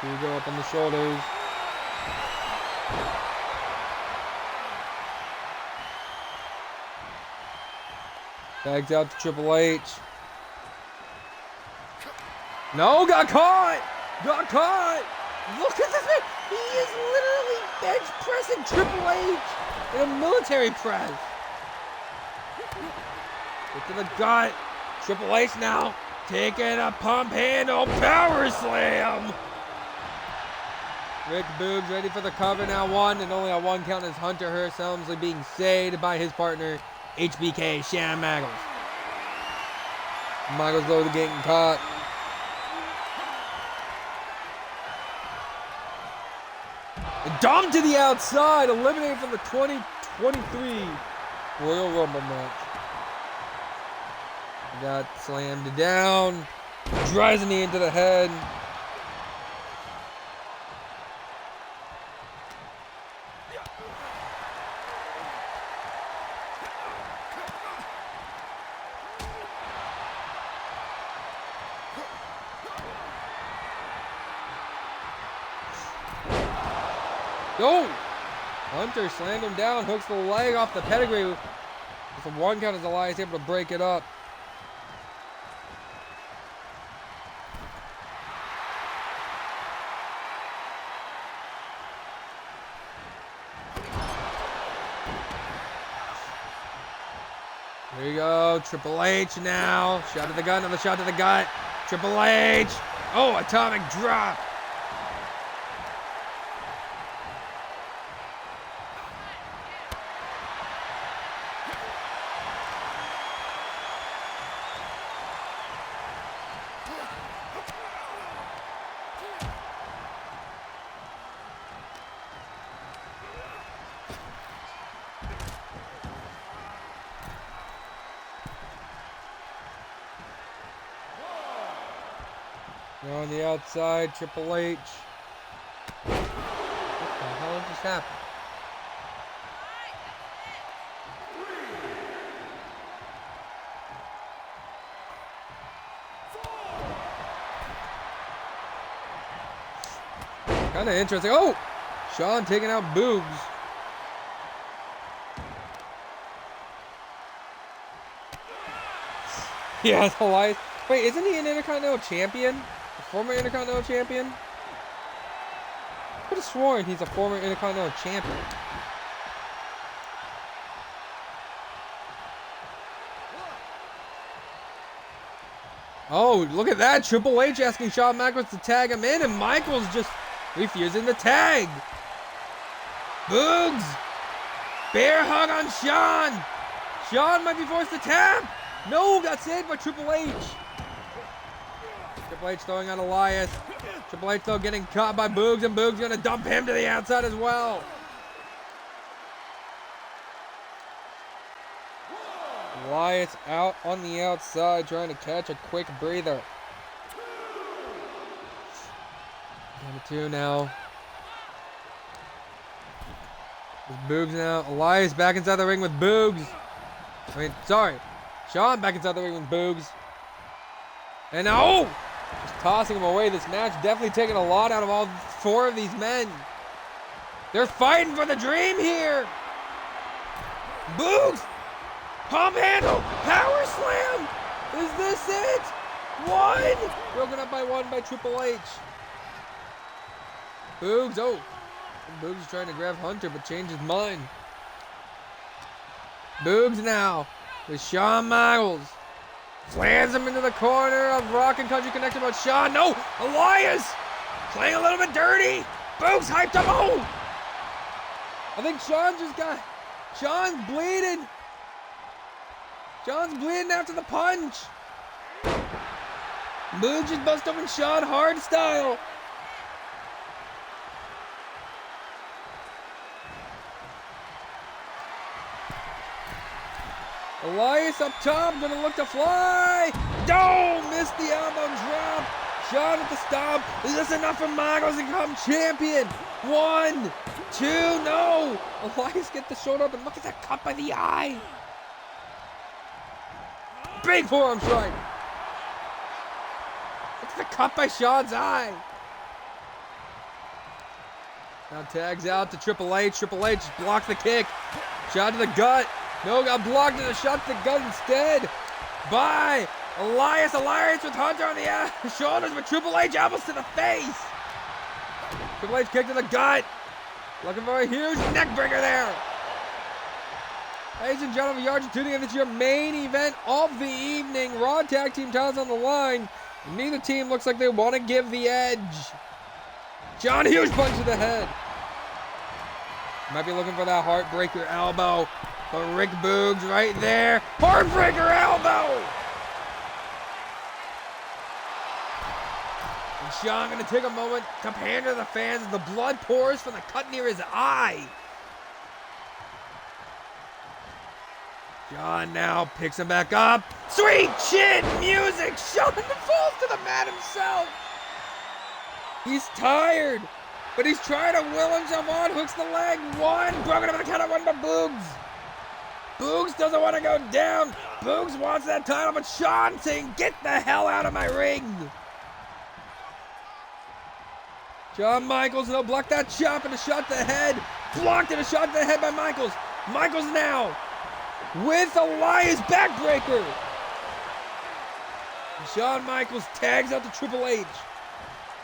Here we go up on the shoulders. Tags out to Triple H. No, got caught! Got caught! Look at this man! He is literally bench pressing Triple H in a military press. Get to the gut. Triple H now taking a pump handle power slam. Rick Boogs ready for the cover now. 1 and only a 1 count as Hunter Hearst Helmsley being saved by his partner HBK Shawn Michaels. Michaels low to getting caught. And Dom to the outside, eliminated from the 2023 Royal Rumble match. Got slammed down, drives a knee into the head. Go! Hunter slammed him down, hooks the leg off the pedigree. With a 1 count as Elias able to break it up. There you go, Triple H now. Shot to the gut, another shot to the gut. Triple H. Oh, atomic drop. Now on the outside, Triple H. What the hell just happened? Kind of interesting. Oh! Shawn taking out Boogs. Yeah, it's Elias. Wait, isn't he an Intercontinental Champion? A former Intercontinental Champion? I could have sworn he's a former Intercontinental Champion. Oh, look at that. Triple H asking Shawn Michaels to tag him in, and Michaels just refusing the tag. Boogs! Bear hug on Shawn! Shawn might be forced to tap! No, got saved by Triple H. Triple H throwing on Elias. Triple H though getting caught by Boogs, and Boogs gonna dump him to the outside as well. Elias out on the outside trying to catch a quick breather. Number 2 now. With Boogs now. Elias back inside the ring with Boogs. Shawn back inside the ring with Boogs. And now, oh! Just tossing him away. This match definitely taking a lot out of all 4 of these men. They're fighting for the dream here. Boogs! Pump handle! Power slam! Is this it? 1! Broken up by 1 by Triple H. Boogs, oh. Boogs is trying to grab Hunter, but changed his mind. Boogs now with Shawn Michaels. Slams him into the corner of Rock and Country Connection, but Shawn, no! Elias! Playing a little bit dirty! Boogs hyped up, oh! I think Shawn just got... Shawn's bleeding! Shawn's bleeding after the punch! Boogs just bust open Shawn hard style! Elias up top, gonna look to fly. Don't miss the elbow drop. Shawn at the stomp. Is this enough for Michaels to become champion? 1, 2, no. Elias get the shoulder up and look at that cut by the eye. Big forearm strike. Look at the cut by Shawn's eye. Now tags out to Triple H. Triple H blocked the kick. Shot to the gut. No, got blocked and a shot to the gut instead by Elias. Elias with Hunter on the shoulders, but Triple H elbows to the face. Triple H kick to the gut. Looking for a huge neck breaker there. Ladies and gentlemen, you are tuning in. This is your main event of the evening. Raw Tag Team titles on the line. Neither team looks like they want to give the edge. John, huge punch to the head. Might be looking for that heartbreaker elbow. But Rick Boogs right there. Heartbreaker elbow! And Shawn gonna take a moment to pander to the fans as the blood pours from the cut near his eye. Shawn now picks him back up. Sweet chin music! Shawn falls to the mat himself. He's tired, but he's trying to will himself on. Hooks the leg. 1, broken up in the count of 1 by Boogs. Boogs doesn't want to go down. Boogs wants that title, but Shawn saying, get the hell out of my ring. Shawn Michaels, they'll block that chop and a shot to the head. Blocked and a shot to the head by Michaels. Michaels now with Elias backbreaker. And Shawn Michaels tags out to Triple H.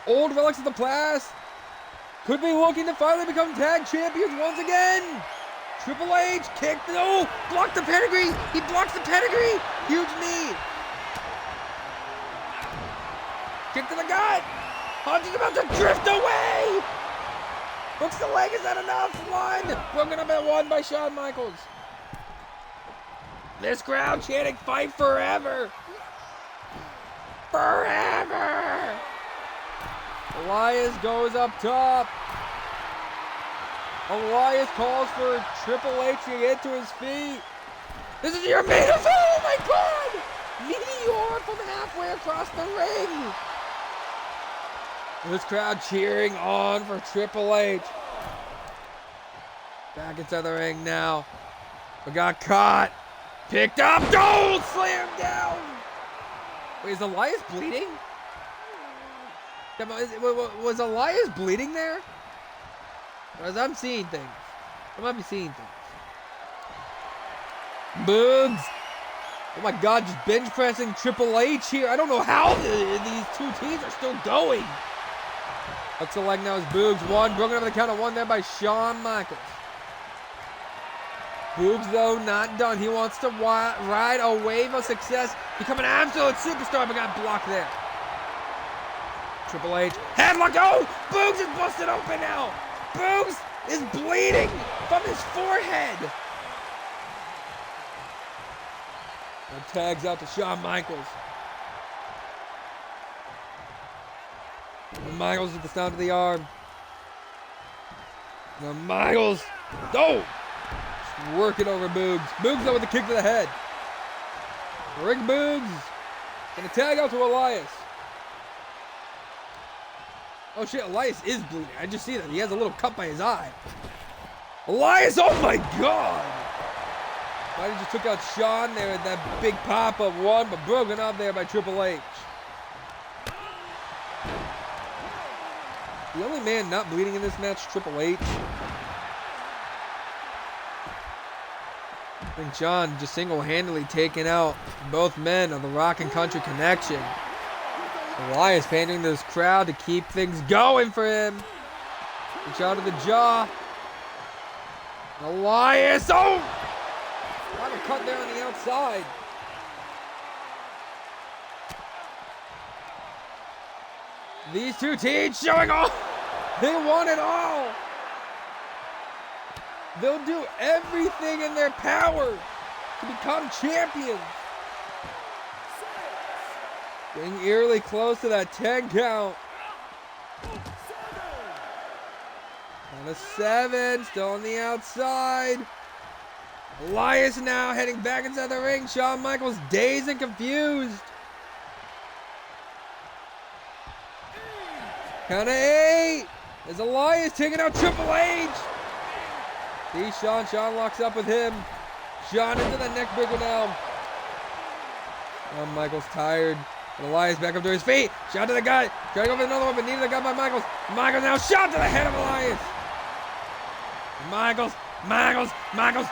Old relics of the past could be looking to finally become tag champions once again. Triple H kicked, no, blocked the pedigree. He blocks the pedigree. Huge knee. Kick to the gut. Hunter's about to drift away. Hooks the leg, is that enough? 1, broken up at 1 by Shawn Michaels. This crowd chanting, fight forever. Forever. Elias goes up top. Elias calls for Triple H to get to his feet. This is your main event. Oh my God! Meteor from halfway across the ring. This crowd cheering on for Triple H. Back into the ring now. We got caught. Picked up. Don't slam down. Wait, is Elias bleeding? Was Elias bleeding there? As I'm seeing things. I might be seeing things. Boogs. Oh my God, just bench pressing Triple H here. I don't know how these two teams are still going. Hooks the leg now is Boogs. 1, broken over the count of 1 there by Shawn Michaels. Boogs, though, not done. He wants to ride a wave of success, become an absolute superstar, but got blocked there. Triple H, headlock, oh! Boogs is busted open now! Boogs is bleeding from his forehead. Now tags out to Shawn Michaels. And Michaels with the sound of the arm. Now Michaels, oh! Just working over Boogs. Boogs though with the kick to the head. Rick Boogs gonna tag out to Elias. Oh shit, Elias is bleeding. I just see that. He has a little cut by his eye. Elias, oh my God! Might have just took out Shawn there with that big pop of 1, but broken up there by Triple H. The only man not bleeding in this match, Triple H. I think Sean just single-handedly taking out both men of the Rock and Country Connection. Elias pandering to this crowd to keep things going for him. Good shot to the jaw. Elias, oh! Got a cut there on the outside. These two teams showing off. They want it all. They'll do everything in their power to become champions. Getting eerily close to that 10 count. On a 7, still on the outside. Elias now heading back inside the ring. Shawn Michaels dazed and confused. Count of 8. As Elias taking out Triple H. See Shawn. Shawn locks up with him. Shawn into the neck breaker now. Shawn Michaels tired. And Elias back up to his feet. Shot to the gut. Trying to go for another one, but needed the gut by Michaels. Michaels now shot to the head of Elias. Michaels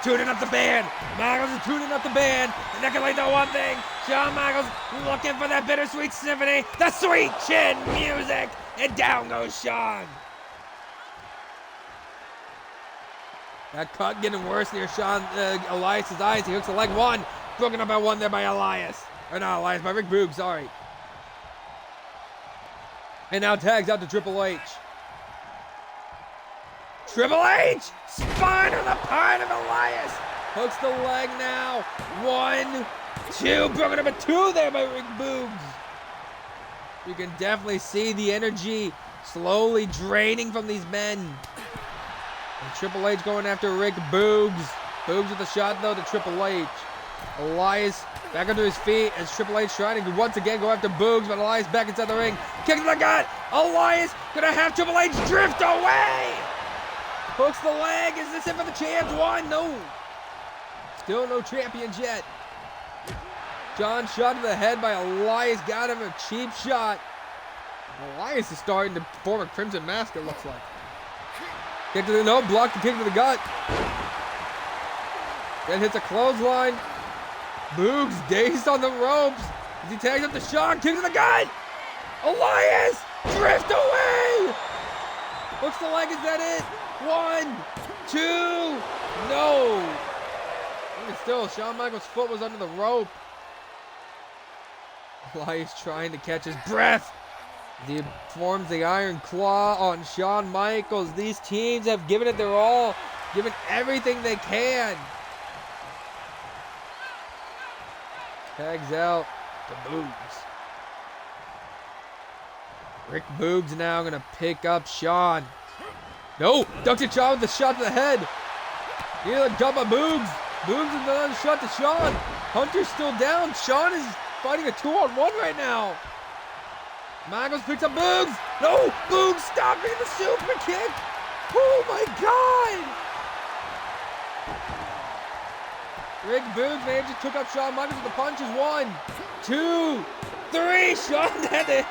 tuning up the band. Michaels is tuning up the band. And that can lead to one thing. Shawn Michaels looking for that bittersweet symphony. The sweet chin music. And down goes Shawn. That cut getting worse near Elias' eyes. He hooks the leg 1. Broken up by 1 there by Elias. Or not Elias, by Rick Boog, sorry. And now tags out to Triple H. Triple H! Spine on the pine of Elias. Hooks the leg now. 1, 2. Broken up by 2 there by Rick Boogs. You can definitely see the energy slowly draining from these men. And Triple H going after Rick Boogs. Boogs with a shot though to Triple H. Elias back onto his feet as Triple H trying to once again go after Boogs, but Elias back inside the ring. Kick to the gut. Elias gonna have Triple H drift away. Hooks the leg. Is this it for the champs? 1? No. Still no champions yet. John shot to the head by Elias. Got him a cheap shot. Elias is starting to form a Crimson Mask, it looks like. Kick to the no, block the kick to the gut. Then hits a clothesline. Boogs dazed on the ropes. As he tags up the Shawn, kick to the gut. Elias, drift away. Hooks the leg, is that it? 1, 2, no. Even still, Shawn Michaels' foot was under the rope. Elias trying to catch his breath. He forms the Iron Claw on Shawn Michaels. These teams have given it their all, given everything they can. Tags out to Boogs. Rick Boogs now gonna pick up Shawn. No, ducked it Shawn with the shot to the head. Nearly got by Boogs. Boogs with another shot to Shawn. Hunter's still down. Shawn is fighting a 2-on-1 right now. Michaels picks up Boogs. No, Boogs stopping the super kick. Oh my God. Rick Boogs man just took up Shawn Michaels with the punches. 1, 2, 3. Shawn had it.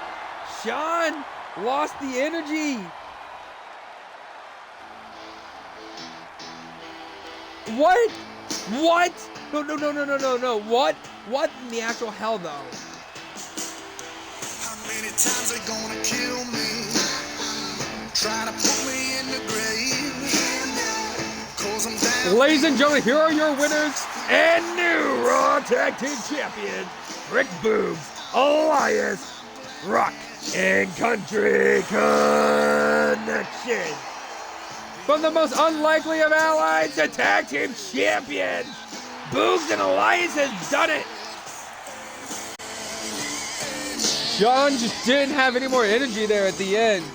Shawn lost the energy. What? What? No. What in the actual hell though? How many times they gonna kill me? Try to put me in the grave. 'Cause I'm down. Ladies and gentlemen, here are your winners and new Raw Tag Team Champions, Rick Boogs, Elias, Rock and Country Connection. From the most unlikely of allies, the Tag Team Champions, Boogs and Elias has done it. Shawn just didn't have any more energy there at the end.